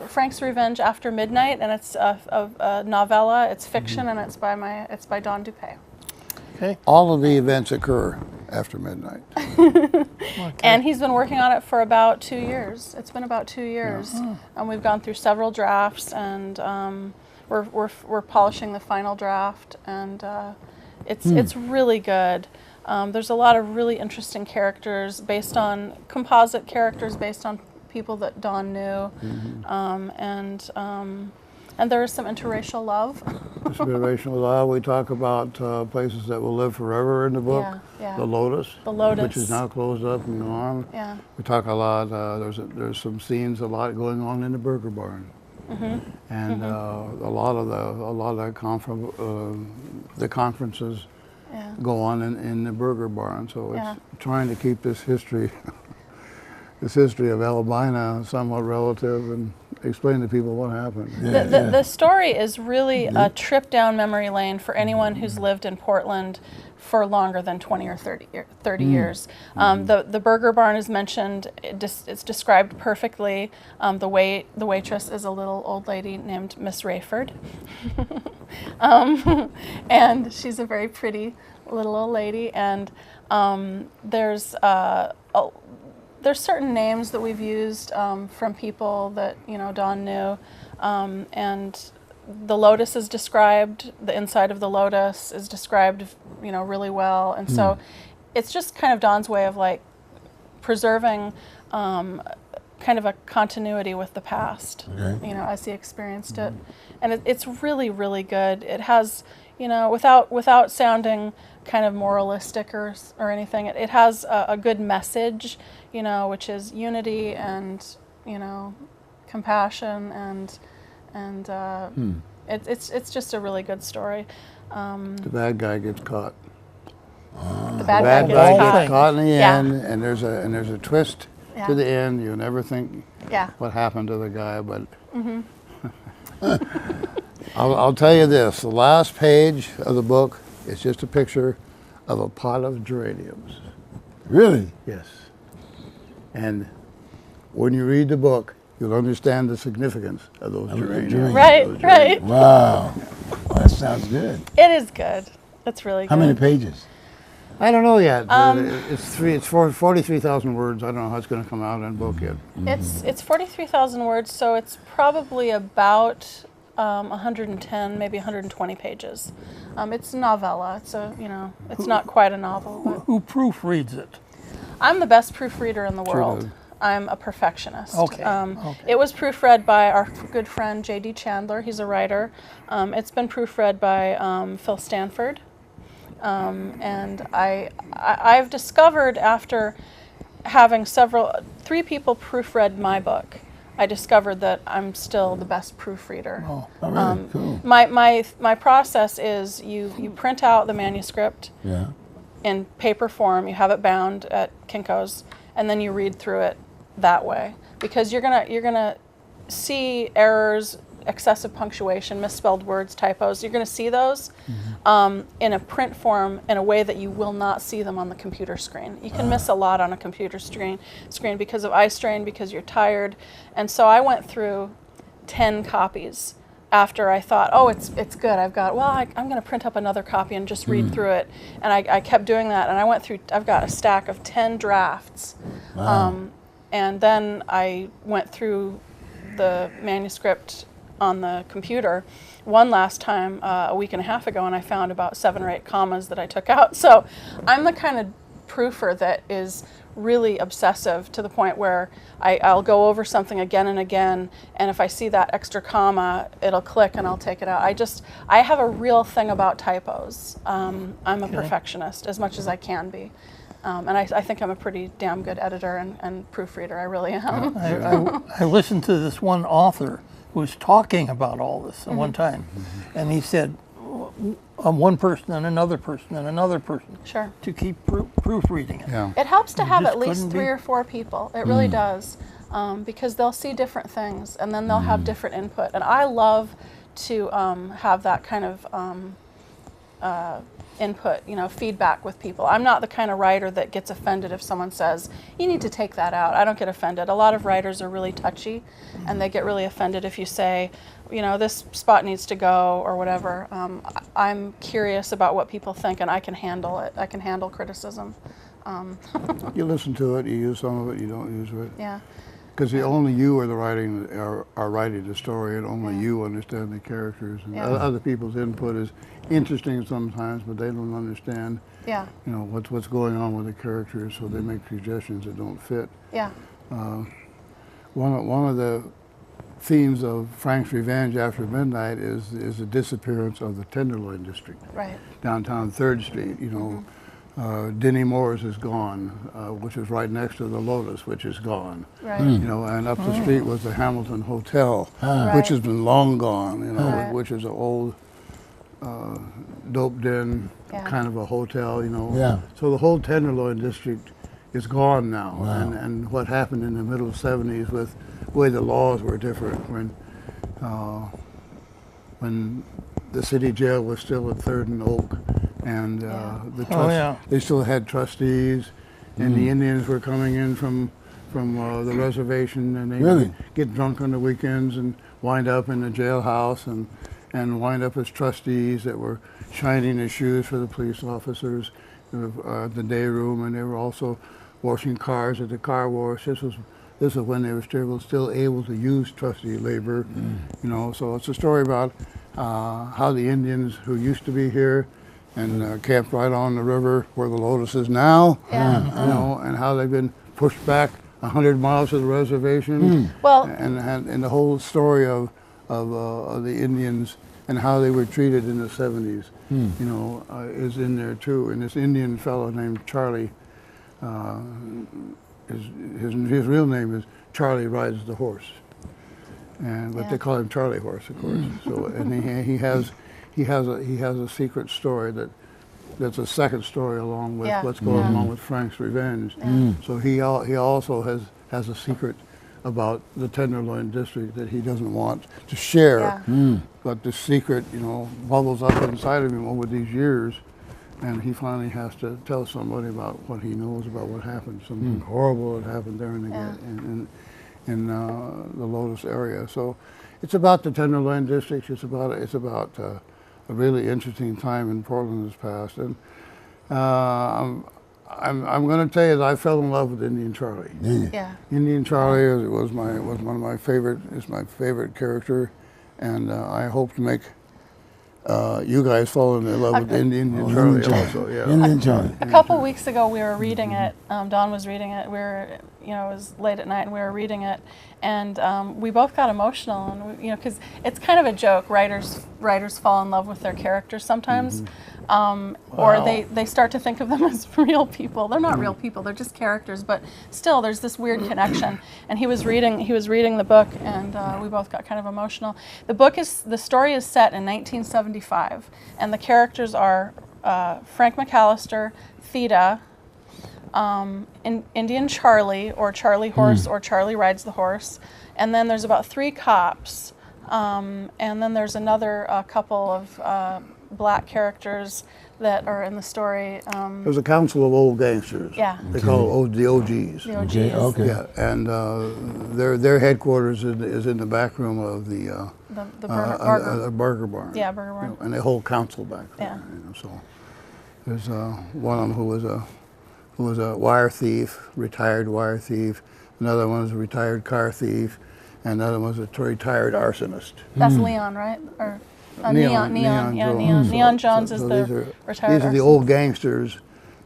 Frank's Revenge After Midnight, and it's a novella. It's fiction, and it's by Don Dupay. Okay. all of the events occur after midnight. And he's been working on it for about 2 years. It's been about 2 years, and we've gone through several drafts, and we're polishing the final draft, and it's really good. There's a lot of really interesting characters composite characters based on people that Don knew, and there is some interracial love. Inspirational law. We talk about places that will live forever in the book. Yeah. The Lotus. The Lotus. Which is now closed up and gone. Yeah. We talk a lot. There's some scenes, a lot going on in the Burger Barn, and a lot of the conferences go on in the Burger Barn. So it's trying to keep this history of Albina somewhat relative and explain to people what happened. The story is really a trip down memory lane for anyone who's lived in Portland for longer than 20 or 30 years. The Burger Barn is mentioned. It's described perfectly. The waitress is a little old lady named Miss Rayford. And she's a very pretty little old lady. And there's certain names that we've used from people that Don knew, and the Lotus is described. The inside of the Lotus is described, really well, and so it's just kind of Don's way of like preserving kind of a continuity with the past, as he experienced it, and it's really, really good. It has, without sounding kind of moralistic or anything, it has a good message, which is unity and compassion and it's just a really good story. The bad guy gets caught. The bad guy gets caught in the Yeah. end, and there's a twist to the end. You'll never think what happened to the guy, but I'll tell you this: the last page of the book is just a picture of a pot of geraniums. Really? Yes. And when you read the book, you'll understand the significance of those geraniums. Right. Wow. Oh, that sounds good. It is good. It's really good. How many pages? I don't know yet. It's 43,000 words. I don't know how it's going to come out in a book yet. It's 43,000 words, so it's probably about 110, maybe 120 pages. It's a novella. It's it's not quite a novel. But Who proofreads it? I'm the best proofreader in the Sure world. do. I'm a perfectionist. Okay. It was proofread by our good friend J.D. Chandler. He's a writer. It's been proofread by Phil Stanford. And I've discovered after having 3 people proofread my book, I discovered that I'm still the best proofreader. Oh, really? Cool. My process is you print out the manuscript Yeah. in paper form, you have it bound at Kinko's, and then you read through it that way, because you're gonna see errors, excessive punctuation, misspelled words, typos. You're gonna see those in a print form in a way that you will not see them on the computer screen. You can miss a lot on a computer screen because of eye strain, because you're tired. And so I went through 10 copies after I thought, oh, it's good. I'm going to print up another copy and just read through it. And I kept doing that, and I went through, I've got a stack of 10 drafts. Wow. And then I went through the manuscript on the computer one last time a week and a half ago, and I found about 7 or 8 commas that I took out. So I'm the kind of proofer that is really obsessive to the point where I'll go over something again and again, and if I see that extra comma, it'll click and I'll take it out. I have a real thing about typos. I'm a perfectionist as much as I can be. And I think I'm a pretty damn good editor and proofreader. I really am. I listened to this one author who was talking about all this at one time, and he said one person and another person and another person Sure. to keep proofreading it. Yeah. It helps to have just at least couldn't 3 be- or 4 people. It really does, because they'll see different things, and then they'll have different input. And I love to have that kind of input, feedback with people. I'm not the kind of writer that gets offended if someone says, you need to take that out. I don't get offended. A lot of writers are really touchy, and they get really offended if you say, this spot needs to go or whatever. I'm curious about what people think, and I can handle it. I can handle criticism. You listen to it, you use some of it, you don't use it. Yeah. Because only you are writing the story, and only you understand the characters. And Yeah. other people's input is interesting sometimes, but they don't understand, Yeah. what's going on with the characters, so they make suggestions that don't fit. Yeah. One of the themes of Frank's Revenge After Midnight is the disappearance of the Tenderloin District, Right. downtown 3rd Street. Denny Moore's is gone, which is right next to the Lotus, which is gone. Right. And up the street was the Hamilton Hotel, Right. which has been long gone, Right. which is an old dope den, Yeah. kind of a hotel, Yeah. So the whole Tenderloin District is gone now. Wow. And what happened in the middle 70s with the way the laws were different when the city jail was still at 3rd and Oak, and they still had trustees, and the Indians were coming in from the reservation, and they Really? get drunk on the weekends and wind up in the jailhouse and wind up as trustees that were shining the shoes for the police officers at the day room, and they were also washing cars at the car wash. This was when they were still able to use trustee labor, So it's a story about how the Indians who used to be here and camped right on the river where the Lotus is now, Yeah. and how they've been pushed back 100 miles to the reservation, Well, and the whole story of the Indians and how they were treated in the 70s, is in there too. And this Indian fellow named Charlie, his real name is Charlie Rides the Horse, but they call him Charlie Horse, of course. So and he has a secret story that's a second story along with what's going on with Frank's Revenge. So he also has a secret about the Tenderloin District that he doesn't want to share. But the secret, bubbles up inside of him over these years, and he finally has to tell somebody about what he knows about what happened, something horrible that happened there in the Lotus area. So it's about the Tenderloin District. It's about a really interesting time in Portland this past, and I'm going to tell you that I fell in love with Indian Charlie. yeah. Indian Charlie was one of my favorite. Is my favorite character, and I hope to make you guys fall in love with Indian Charlie also. Yeah. Indian Charlie. A couple weeks ago, we were reading it. Dawn was reading it. It was late at night, and we were reading it, and we both got emotional. And because it's kind of a joke. Writers fall in love with their characters sometimes, or they start to think of them as real people. They're not real people; they're just characters. But still, there's this weird connection. And he was reading the book, and we both got kind of emotional. The story is set in 1975, and the characters are Frank McAllister, Theda, Indian Charlie, or Charlie Horse, or Charlie Rides the Horse, and then there's about 3 cops, and then there's another couple of black characters that are in the story. There's a council of old gangsters. Yeah. They call it the OGs. The OGs. Okay. Yeah, and their headquarters is in the back room of the burger barn. Yeah, burger barn. And they hold council back there. Yeah. So there's one of them who was a wire thief, retired wire thief. Another one was a retired car thief, and another one was a retired arsonist. That's Leon, right? Or Neon. Yeah, Neon. Neon Jones is the retired. These are the old gangsters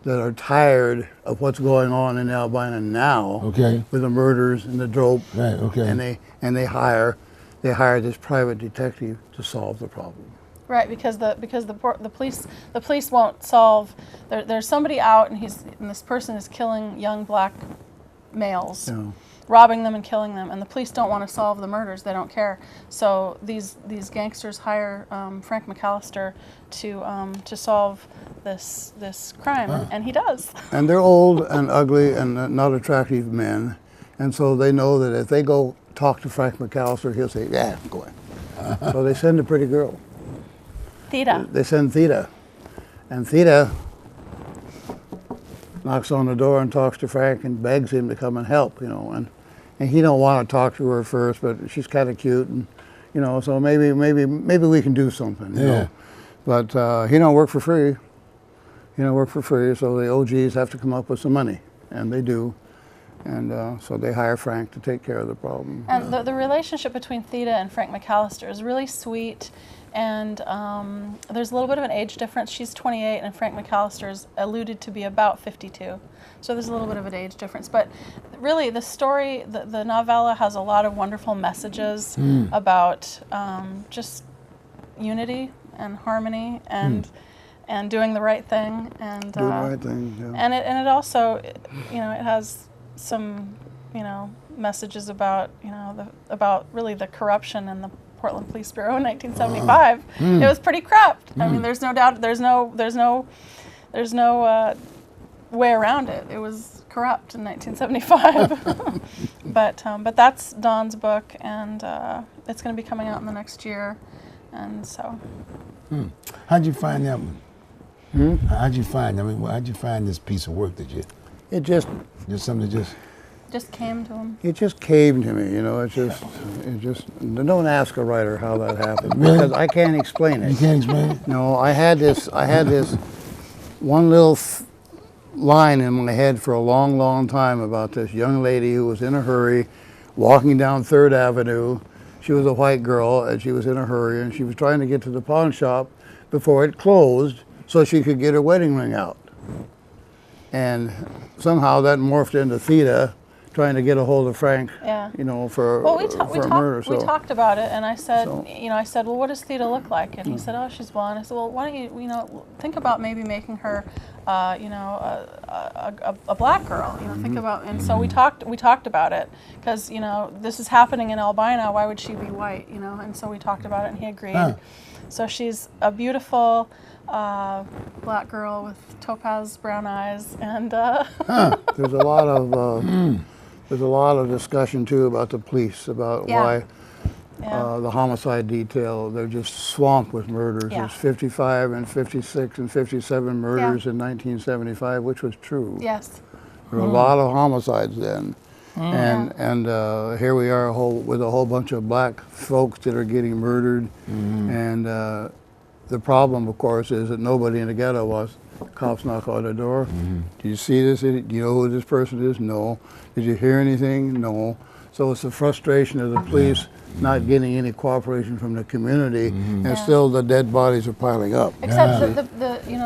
that are tired of what's going on in Albina now. Okay. With the murders and the dope. Right. Okay. And they hire this private detective to solve the problem. Right, because the police won't solve. There's somebody out, and this person is killing young black males, robbing them and killing them, and the police don't want to solve the murders. They don't care. So these gangsters hire Frank McAllister to solve this crime, and he does. And they're old and ugly and not attractive men, and so they know that if they go talk to Frank McAllister, he'll say, "Yeah, I'm going." So they send a pretty girl. Theda. They send Theda, and Theda knocks on the door and talks to Frank and begs him to come and help, and he don't want to talk to her first, but she's kind of cute, and so maybe we can do something. You know? But he don't work for free. He don't work for free, so the OGs have to come up with some money, and they do. And so they hire Frank to take care of the problem. And the relationship between Theda and Frank McAllister is really sweet. And there's a little bit of an age difference. She's 28, and Frank McAllister is alluded to be about 52. So there's a little bit of an age difference. But really, the story, the novella has a lot of wonderful messages about just unity and harmony and doing the right thing. And Do the right thing, yeah. And it also, it has some, messages about, about really the corruption in the Portland Police Bureau in 1975. It was pretty corrupt. I mean, there's no doubt. There's no way around it. It was corrupt in 1975. But that's Dawn's book, and it's going to be coming out in the next year, and so. How'd you find that one? How'd you find this piece of work that you? It just something that just came to him. It just came to me, it just. Don't ask a writer how that happened because I can't explain it. You can't explain it? No, I had this one little line in my head for a long, long time about this young lady who was in a hurry, walking down 3rd Avenue. She was a white girl, and she was in a hurry, and she was trying to get to the pawn shop before it closed so she could get her wedding ring out. And somehow that morphed into Theda trying to get a hold of Frank, for a murder. We talked about it, and I said, well, what does Theda look like? And he said, oh, she's blonde. I said, well, why don't you, think about maybe making her, a black girl. Think about. And so we talked about it because this is happening in Albina. Why would she be white? And so we talked about it, and he agreed. So she's a beautiful black girl with topaz brown eyes, and there's a lot of discussion too about the police, about why the homicide detail, they're just swamped with murders. There's 55 and 56 and 57 murders in 1975, which was true. Yes. There were a lot of homicides then. And here we are with a whole bunch of black folks that are getting murdered. And the problem, of course, is that nobody in the ghetto wants cops knock on the door. Do you see this? Do you know who this person is? No. Did you hear anything? No. So it's the frustration of the police not getting any cooperation from the community, and still the dead bodies are piling up. Except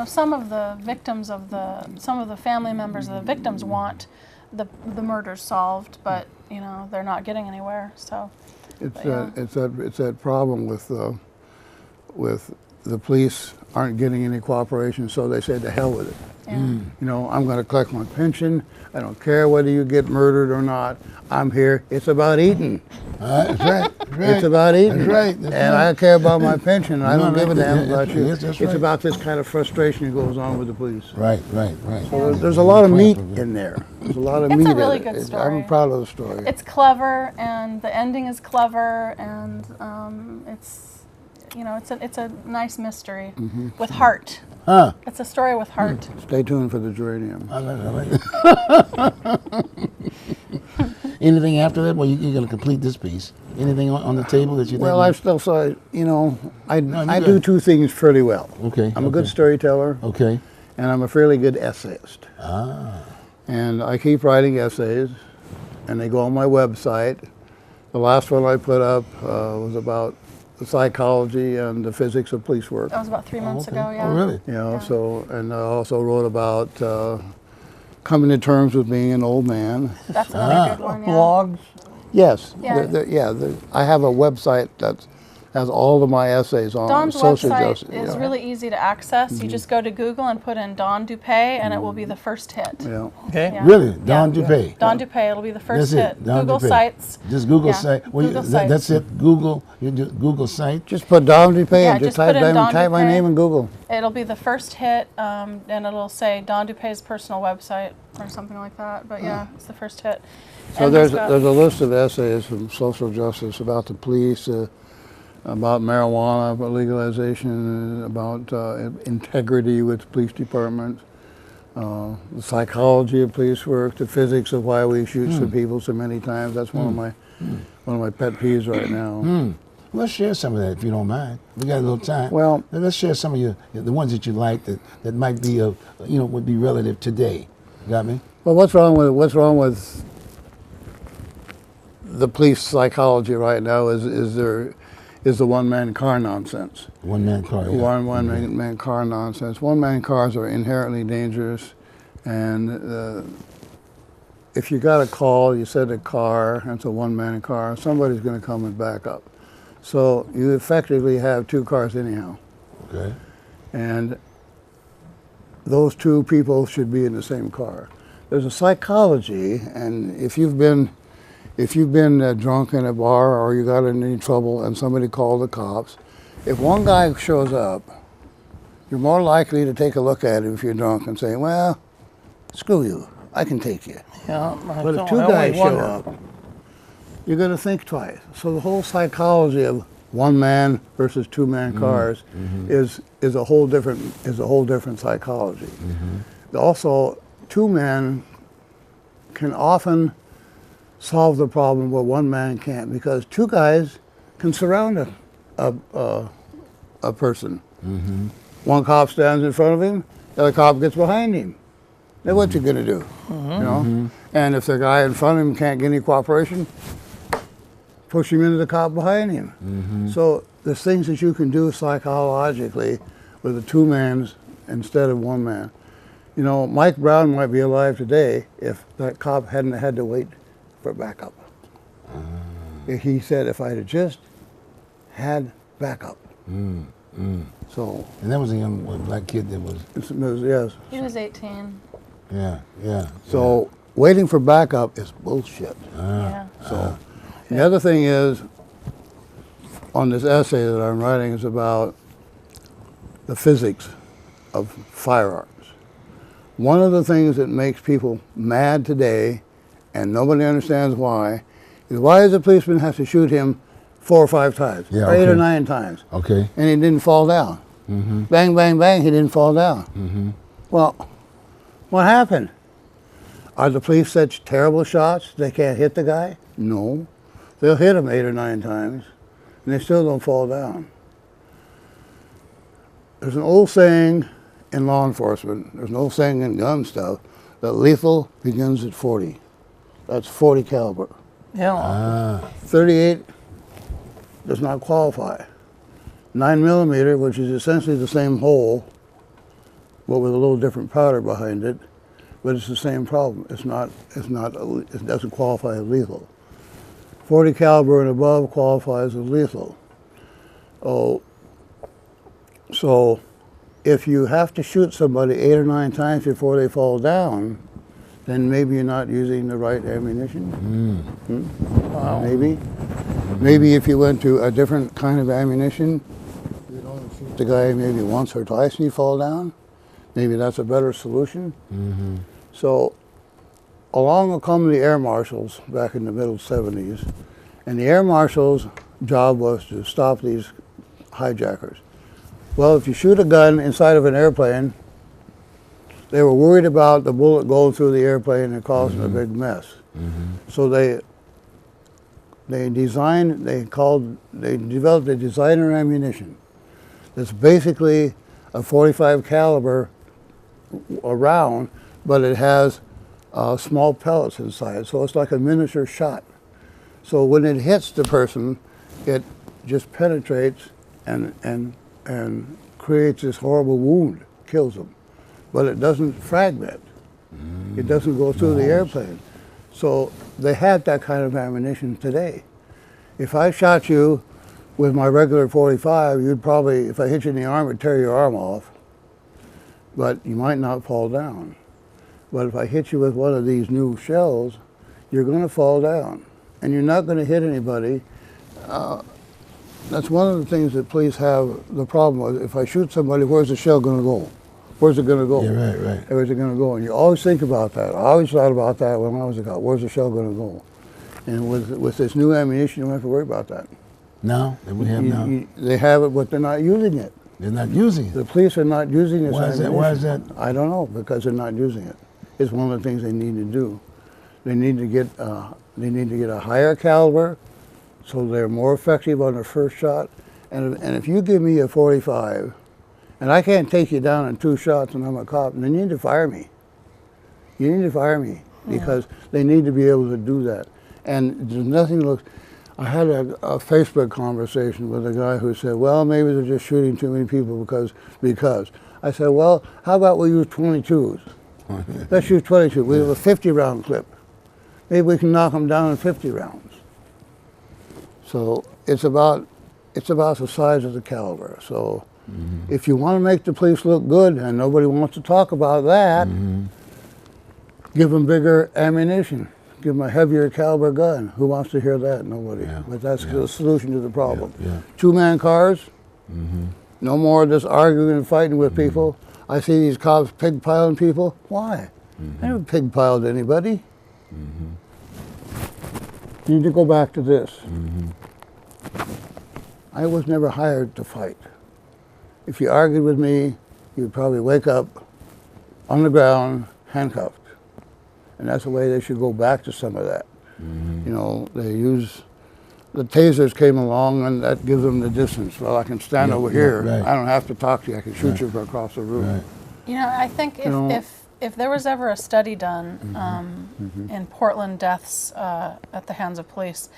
some of the victims some of the family members of the victims want the murders solved, but they're not getting anywhere. So it's that problem with the police aren't getting any cooperation, so they say to hell with it. Yeah. You know, I'm going to collect my pension. I don't care whether you get murdered or not. I'm here. It's about eating. That's right. That's right. It's about eating. That's right. That's And right. I care about my pension. I don't give a damn about you. Yes, that's It's right. about this kind of frustration that goes on with the police. Right. So there's a lot of meat in there. There's a lot of It's meat a really in it. good story. I'm proud of the story. It's clever, and the ending is clever, and it's, you know, it's a nice mystery with heart. Huh. It's a story with heart. Stay tuned for the geranium. I like it. Anything after that? Well, you're going to complete this piece. Anything on the table that you think? Well, I still say, you know, I you're do good. two things fairly well. Okay. I'm a good storyteller, Okay. and I'm a fairly good essayist. Ah. And I keep writing essays, and they go on my website. The last one I put up was about the psychology and the physics of police work. That was about 3 months Okay. ago, yeah. Oh, really? You know, Yeah. so, and I also wrote about coming to terms with being an old man. That's another good one, yeah. Blogs. Yes, Yeah. I have a website that has all of my essays on Don's social website justice. is yeah. really easy to access. You just go to Google and put in Don Dupay, and it will be the first hit. Yeah. Okay. Yeah. Really? Don Yeah. Dupay? Don Dupay, it'll be the first That's hit. it. Don Google Dupay. sites. Just Google Yeah. site. Well, Google sites. that's it. Google. You do Google site. Just put Don Dupay Yeah, and just just put type, in Don type my Dupay. name in Google. It'll be the first hit, and it'll say Don Dupay's personal website or something like that. But yeah, it's the first hit. So And there's he's got- a list of essays from social justice about the police, about marijuana legalization, about integrity with police departments, the psychology of police work, the physics of why we shoot some people so many times. That's one of my pet peeves right now. Let's share some of that if you don't mind. We got a little time. Well- let's share some of the ones that you like that might be would be relative today. Got me? Well, what's wrong with the police psychology right now is the one-man car nonsense. One man car. Yeah. One-man car nonsense. One-man cars are inherently dangerous, and if you got a call, you said a car, and it's a one-man car, somebody's going to come and back up. So you effectively have two cars anyhow, Okay. and those two people should be in the same car. There's a psychology, and if you've been drunk in a bar or you got in any trouble and somebody called the cops, if one guy shows up, you're more likely to take a look at him if you're drunk and say, well, screw you, I can take you. Yeah. But if two guys show up, you're going to think twice. So the whole psychology of one man versus two-man cars is a whole different psychology. Also, two men can often solve the problem where one man can't, because two guys can surround a person. One cop stands in front of him, the other cop gets behind him. Then what you gonna do? You know? And if the guy in front of him can't get any cooperation, push him into the cop behind him. So there's things that you can do psychologically with a two-mans instead of one man. You know, Mike Brown might be alive today if that cop hadn't had to wait for backup. He said, if I had just had backup. So, And that was a young black kid that was. yes. He was 18. Yeah. So waiting for backup is bullshit. Yeah. So the other thing is, on this essay that I'm writing, is about the physics of firearms. One of the things that makes people mad today, and nobody understands why does a policeman have to shoot him 4 or 5 times, Yeah, or 8 or okay. 9 times, Okay. and he didn't fall down? Bang, bang, bang, he didn't fall down. Well, what happened? Are the police such terrible shots they can't hit the guy? No. They'll hit him 8 or 9 times, and they still don't fall down. There's an old saying in law enforcement, there's an old saying in gun stuff, that lethal begins at 40. That's 40 caliber. Yeah. 38 does not qualify. 9mm, which is essentially the same hole, but with a little different powder behind it, but it's the same problem. It doesn't qualify as lethal. 40 caliber and above qualifies as lethal. Oh, so if you have to shoot somebody 8 or 9 times before they fall down, then maybe you're not using the right ammunition. Wow. Maybe. Maybe if you went to a different kind of ammunition, you'd only shoot the guy maybe once or twice and you fall down. Maybe that's a better solution. So along will come the air marshals back in the middle 70s, and the air marshals' job was to stop these hijackers. Well, if you shoot a gun inside of an airplane, they were worried about the bullet going through the airplane and causing a big mess. So they developed a designer ammunition that's basically a .45 caliber round, but it has small pellets inside, so it's like a miniature shot. So when it hits the person, it just penetrates and creates this horrible wound, kills them. But it doesn't fragment. It doesn't go through the airplane. So they have that kind of ammunition today. If I shot you with my regular .45, you'd probably, if I hit you in the arm, it'd tear your arm off. But you might not fall down. But if I hit you with one of these new shells, you're going to fall down. And you're not going to hit anybody. That's one of the things that police have the problem with. If I shoot somebody, where's the shell going to go? Where's it going to go? Yeah, right. Where's it going to go? And you always think about that. I always thought about that when I was a cop. Where's the shell going to go? And with this new ammunition, you don't have to worry about that. No, they would have now. They have it, but they're not using it. They're not using it. The police are not using this ammunition. Why is that? I don't know, because they're not using it. It's one of the things they need to do. They need to get a higher caliber, so they're more effective on their first shot. And if you give me a .45, and I can't take you down in 2 shots and I'm a cop, then you need to fire me. You need to fire me, because they need to be able to do that. And there's nothing I had a Facebook conversation with a guy who said, well, maybe they're just shooting too many people because. I said, well, how about we use 22s? Let's use 22. We have a 50-round clip. Maybe we can knock them down in 50 rounds. So it's about the size of the caliber. So if you want to make the police look good, and nobody wants to talk about that, give them bigger ammunition. Give them a heavier caliber gun. Who wants to hear that? Nobody. Yeah. But that's the solution to the problem. Yeah. 2-man cars. No more of this arguing and fighting with people. I see these cops pig-piling people. Why? I never pig-piled anybody. You need to go back to this. I was never hired to fight. If you argued with me, you'd probably wake up on the ground, handcuffed. And that's the way they should go back to some of that. You know, the tasers came along, and that gives them the distance. Well, I can stand over here. Right. I don't have to talk to you. I can shoot you from across the room. Right. You know, I think if there was ever a study done in Portland deaths at the hands of police,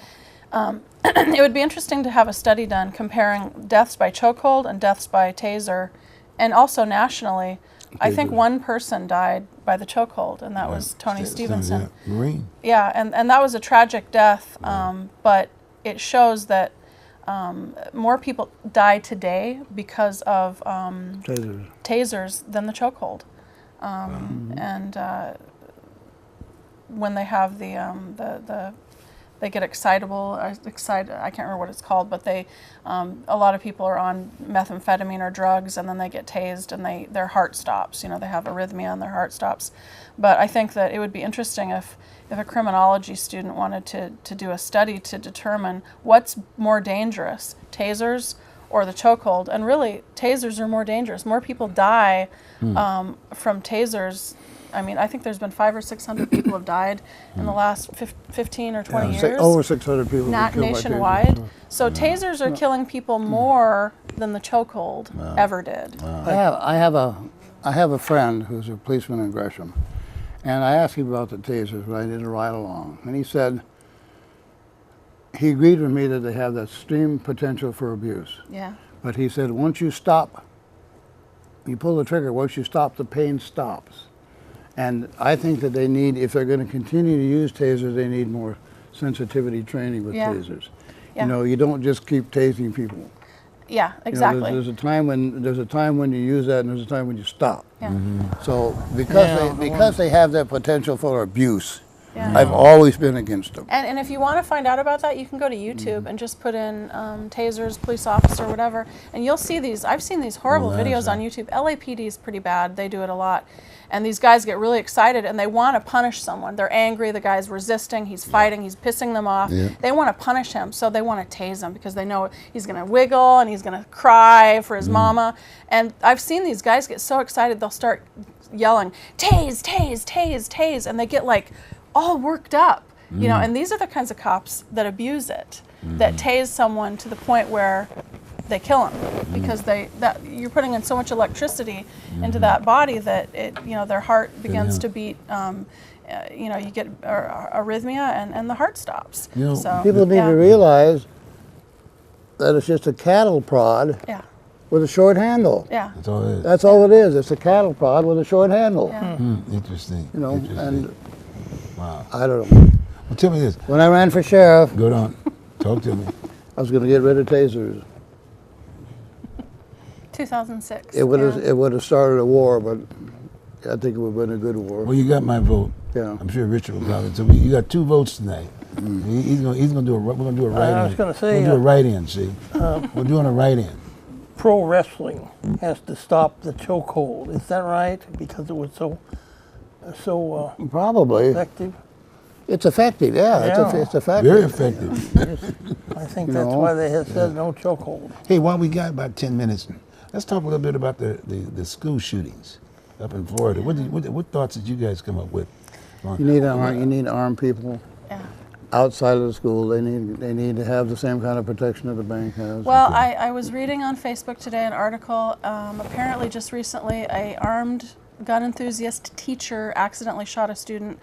it would be interesting to have a study done comparing deaths by chokehold and deaths by taser, and also nationally. I think one person died by the chokehold, and that was Tony Stevenson. Yeah. Marine. Yeah, and that was a tragic death, but it shows that more people die today because of tasers than the chokehold. And when they have they get excited, I can't remember what it's called, but they, a lot of people are on methamphetamine or drugs, and then they get tased and their heart stops. You know, they have arrhythmia and their heart stops. But I think that it would be interesting if a criminology student wanted to do a study to determine what's more dangerous, tasers or the chokehold. And really, tasers are more dangerous. More people die from tasers. I mean, I think there's been 500 or 600 people have died in the last 15 or 20 years. Over 600 people. Not nationwide. So tasers are killing people more than the chokehold ever did. I have a friend who's a policeman in Gresham, and I asked him about the tasers when I did a ride along, and he said he agreed with me that they have that extreme potential for abuse. Yeah. But he said once you stop, you pull the trigger. Once you stop, the pain stops. And I think that they need, if they're going to continue to use tasers, they need more sensitivity training with tasers. Yeah. You know, you don't just keep tasing people. Yeah, You know, exactly. there's a time when you use that, and there's a time when you stop. Yeah. So Yeah, because they have that potential for abuse, Yeah. I've always been against them. And if you want to find out about that, you can go to YouTube and just put in tasers, police officer, whatever, and you'll see these. I've seen these horrible videos on YouTube. LAPD is pretty bad. They do it a lot. And these guys get really excited and they want to punish someone. They're angry, the guy's resisting, he's fighting, he's pissing them off. Yeah. They want to punish him, so they want to tase him because they know he's going to wiggle and he's going to cry for his mama. And I've seen these guys get so excited, they'll start yelling, tase, tase, tase, tase, and they get like all worked up. You know, and these are the kinds of cops that abuse it, that tase someone to the point where they kill them because you're putting in so much electricity into that body that their heart begins to beat. You get arrhythmia and the heart stops. You know, so People need to realize that it's just a cattle prod Yeah, with a short handle. yeah, That's all it is. That's all it is. It's a cattle prod with a short handle. yeah. Interesting. You know, Interesting. and Wow. I don't know. Well, tell me this. When I ran for sheriff, Go on. Talk to me. I was going to get rid of tasers. 2006. It would have yeah. it would have started a war, but I think it would have been a good war. Well, you got my vote. Yeah. I'm sure Richard will probably. So you got 2 votes tonight. He's gonna do a. We're gonna do a write-in. I was gonna say, We're gonna do a write-in. See, we're doing a write-in. Pro wrestling has to stop the chokehold. Is that right? Because it was so Probably. effective. It's effective, yeah. Yeah. It's effective. Very effective. I think You that's know, why they have said no chokehold. Hey, while we got about 10 minutes, let's talk a little bit about the school shootings up in Florida. What thoughts did you guys come up with? You need armed people Yeah. outside of the school. They need to have the same kind of protection that the bank has. Well, I was reading on Facebook today an article. Apparently, just recently, a armed gun enthusiast teacher accidentally shot a student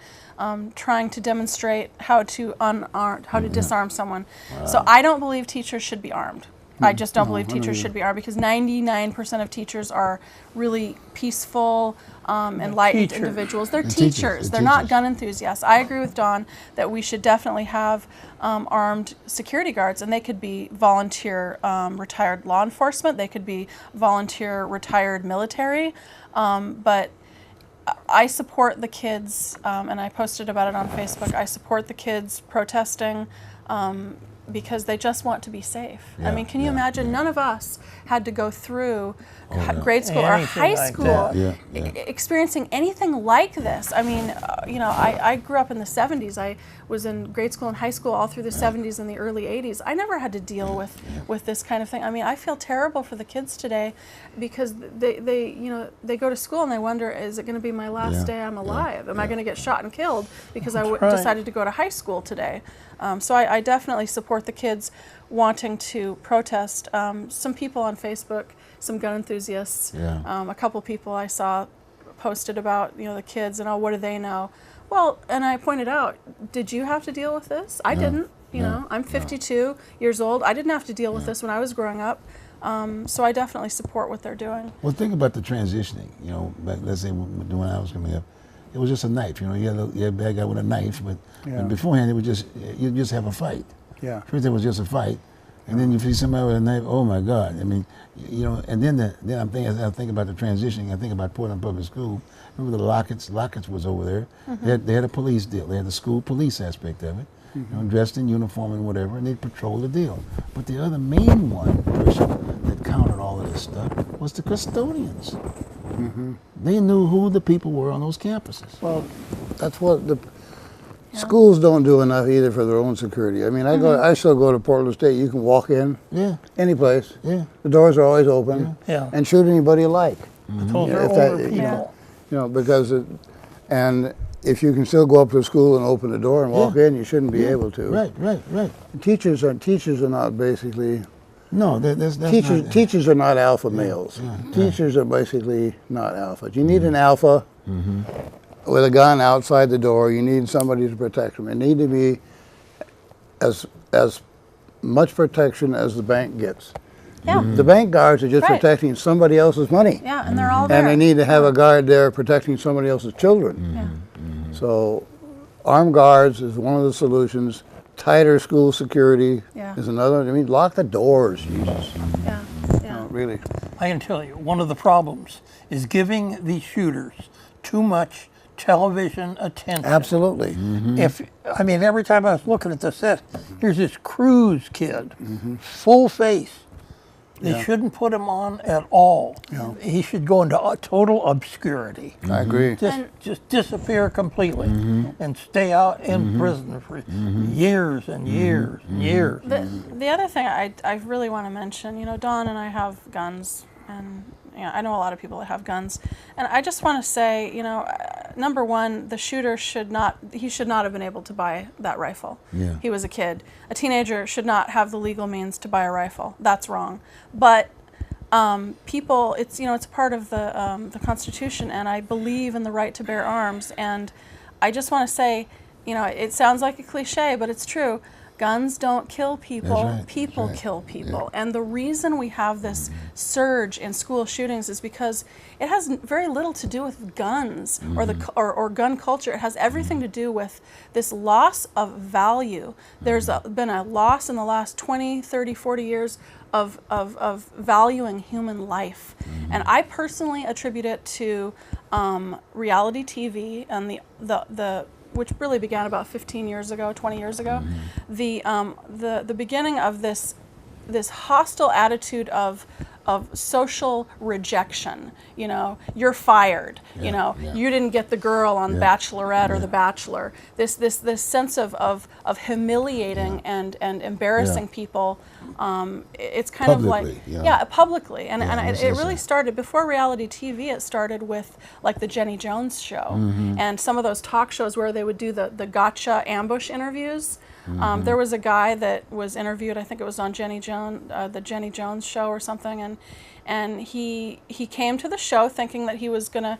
trying to demonstrate how to disarm someone. So I don't believe teachers should be armed. I just don't believe teachers should be armed because 99% of teachers are really peaceful, enlightened teachers. individuals. They're teachers. teachers. They're They're not teachers. gun enthusiasts. I agree with Dawn that we should definitely have armed security guards, and they could be volunteer retired law enforcement. They could be volunteer retired military. But I support the kids, and I posted about it on Facebook. I support the kids protesting because they just want to be safe. I mean, can you imagine? None of us had to go through grade school or Anything high like school that. experiencing anything like this. I mean, I grew up in the 70s. I was in grade school and high school all through the 70s and the early 80s. I never had to deal with this kind of thing. I mean, I feel terrible for the kids today because they go to school and they wonder, is it going to be my last day I'm alive? Am I going to get shot and killed because I decided to go to high school today? So I definitely support the kids wanting to protest. Some people on Facebook, some gun enthusiasts, a couple people I saw posted about the kids and what do they know? Well, and I pointed out, did you have to deal with this? I didn't. I'm 52 years old. I didn't have to deal with this when I was growing up. So I definitely support what they're doing. Well, think about the transitioning. Back, let's say when I was coming up, it was just a knife. You had a bad guy with a knife, but beforehand it was you just have a fight. Yeah. First it was just a fight, and then you see somebody with a knife. Oh my God! I mean, and then I'm thinking. I think about the transitioning. I think about Portland Public School. Remember the Locketts? Locketts was over there. They had a police deal. They had the school police aspect of it. Dressed in uniform and whatever, and they patrolled the deal. But the other main person that counted all of this stuff was the custodians. They knew who the people were on those campuses. Well, that's what the schools don't do enough either for their own security. I mean, I still go to Portland State. You can walk in any place. Yeah. The doors are always open. Yeah. And shoot anybody you like. Those are If that- older people. Because and if you can still go up to the school and open the door and walk in, you shouldn't be able to. Right. Teachers are not basically No, that's teachers. not, Teachers are not alpha males. Teachers are basically not alphas. You need an alpha with a gun outside the door. You need somebody to protect them. It need to be as much protection as the bank gets. Yeah. The bank guards are just Right. protecting somebody else's money. Yeah, and they're all there. And they need to have a guard there protecting somebody else's children. Yeah. So armed guards is one of the solutions. Tighter school security Yeah. is another. I mean, lock the doors, Jesus. Yeah. really. I can tell you, one of the problems is giving these shooters too much television attention. Absolutely. Every time I was looking at the set, here's this Cruz kid, full face. They shouldn't put him on at all. Yeah. He should go into total obscurity. I agree. Just disappear completely and stay out in prison for years and years and years. The other thing I really want to mention, Dawn and I have guns, and I know a lot of people that have guns, and I just want to say, number one, the shooter should not have been able to buy that rifle. Yeah. He was a kid. A teenager should not have the legal means to buy a rifle. That's wrong. But people, it's part of the Constitution, and I believe in the right to bear arms. And I just want to say, it sounds like a cliche, but it's true. Guns don't kill people. That's right. People kill people. And the reason we have this surge in school shootings is because it has very little to do with guns or gun culture. It has everything to do with this loss of value. There's been a loss in the last 20, 30, 40 years of valuing human life. And I personally attribute it to reality TV and the which really began about 15 years ago, 20 years ago, the beginning of this hostile attitude of social rejection. You're fired. You didn't get the girl on Bachelorette or The Bachelor. This sense of humiliating and embarrassing people. It's kind Publicly, of like publicly, and it that's really it. started before reality TV. It started with like the Jenny Jones show and some of those talk shows where they would do the gotcha ambush interviews. There was a guy that was interviewed, I think it was on the Jenny Jones show or something, and he came to the show thinking that he was going to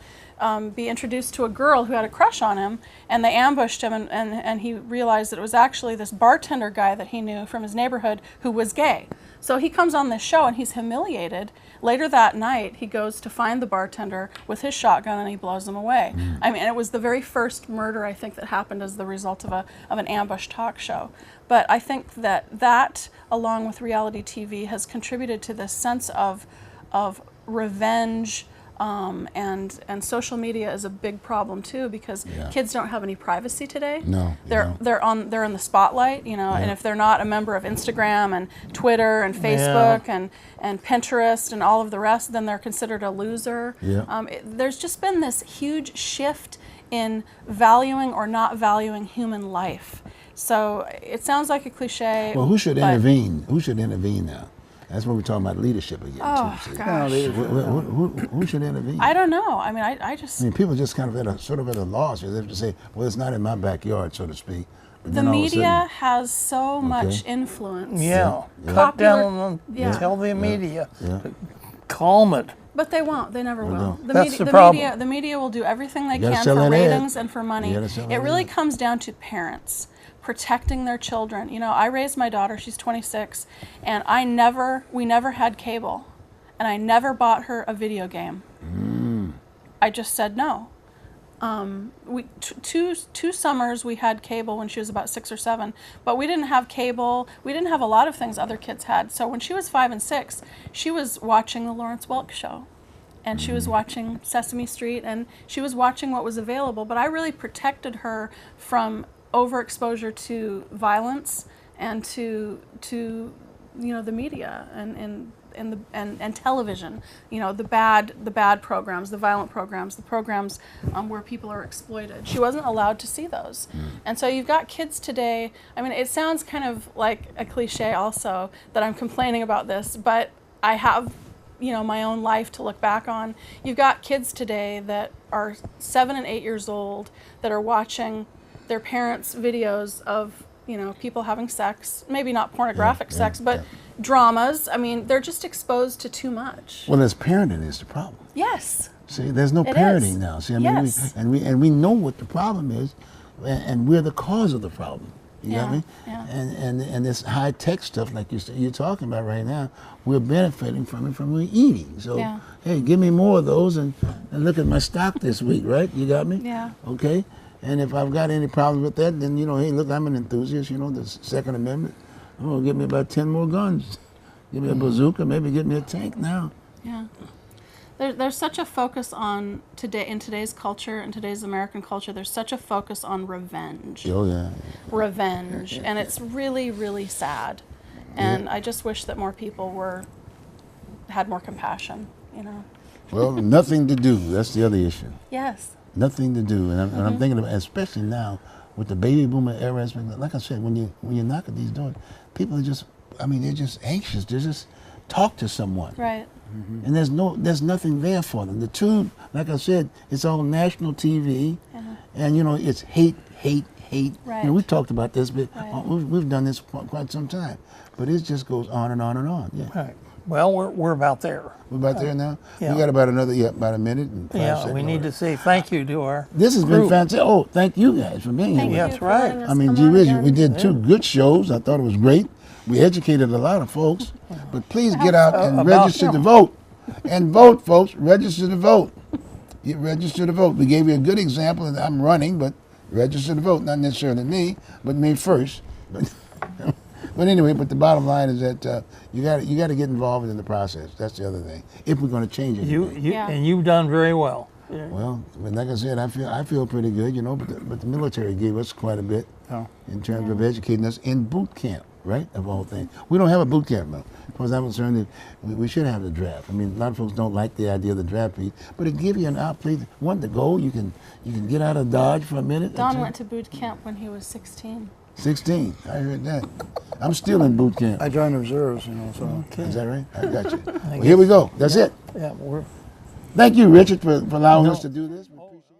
be introduced to a girl who had a crush on him, and they ambushed him, and he realized that it was actually this bartender guy that he knew from his neighborhood who was gay. So he comes on this show and he's humiliated. Later that night, he goes to find the bartender with his shotgun and he blows him away. It was the very first murder, I think, that happened as the result of an ambush talk show. But I think that along with reality TV, has contributed to this sense of revenge. And social media is a big problem too, because kids don't have any privacy today. No, they're in the spotlight, and if they're not a member of Instagram and Twitter and Facebook and Pinterest and all of the rest, then they're considered a loser. There's just been this huge shift in valuing or not valuing human life. So it sounds like a cliche. Well, who should intervene? Who should intervene now? That's what we're talking about, leadership again. Oh, too. gosh. Who should intervene? I don't know. I People just kind of at a loss. They have to say, well, it's not in my backyard, so to speak. But the then all of a media sudden- has so much influence. Cut down on tell the media. Calm it. But they won't. They never will. That's the problem. The media will do everything they gotta can sell for that ad. ratings and for money. You gotta sell It that really ad. comes down to parents protecting their children. I raised my daughter. She's 26, and we never had cable, and I never bought her a video game. I just said no. Two summers we had cable when she was about 6 or 7, but we didn't have cable. We didn't have a lot of things other kids had. So when she was 5 and 6, she was watching the Lawrence Welk Show, and she was watching Sesame Street, and she was watching what was available. But I really protected her from overexposure to violence and to the media and television, the bad programs, the violent programs, the programs where people are exploited. She wasn't allowed to see those. And so you've got kids today. It sounds kind of like a cliche also that I'm complaining about this, but I have my own life to look back on. You've got kids today that are 7 and 8 years old that are watching their parents' videos of people having sex, maybe not pornographic sex, but dramas. They're just exposed to too much. Well, there's parenting is the problem. Yes. See, there's no It parenting is. now. See, Yes. we know what the problem is, and we're the cause of the problem. You got me? Yeah. And this high tech stuff like you're talking about right now, we're benefiting from it from we're eating. So hey, give me more of those and look at my stock this week, right? You got me? Yeah. Okay. And if I've got any problems with that, then hey, look, I'm an enthusiast. The Second Amendment. I'm gonna get me about 10 more guns. Give me a bazooka, maybe get me a tank now. Yeah. There's such a focus on in today's culture, in today's American culture, there's such a focus on revenge. Oh, yeah. Revenge. And it's really, really sad. And I just wish that more people had more compassion, you know. Well, nothing to do. That's the other issue. Yes. Nothing to do. And I'm thinking about, especially now, with the baby boomer era, like I said, when you knock at these doors, people are just, they're just anxious. They just talk to someone. Right. And there's nothing there for them. The two, like I said, it's all national TV, and it's hate. Right. We talked about this, but Right. we've done this for quite some time. But it just goes on and on and on. Yeah. Right. Well, we're about there. We're about there now. Yeah. We got about about a minute and 5 seconds. We need to say thank you to our This has crew. been fantastic. Oh, thank you guys for being Thank here. you That's for right. letting us Gee come on whiz, again. we did 2 good shows. I thought it was great. We educated a lot of folks. But please get out and About register to them. vote. And vote, folks. Register to vote. Get registered to vote. We gave you a good example, and I'm running, but register to vote. Not necessarily me, but me first. But anyway, the bottom line is that you got to get involved in the process. That's the other thing. If we're going to change it. And you've done very well. Well, like I said, I feel pretty good, but the military gave us quite a bit in terms of educating us in boot camp, right, of all things. We don't have a boot camp now. As far as I'm concerned, we should have the draft. A lot of folks don't like the idea of the draft piece, but it gives you an outplay. One to go, you can get out of Dodge for a minute. Don went to boot camp when he was 16. 16, I heard that. I'm still in boot camp. I joined the reserves, so. Is that right? I got you. Well, here we go. That's it. Yeah, Thank you, Richard, for allowing us to do this. We appreciate it.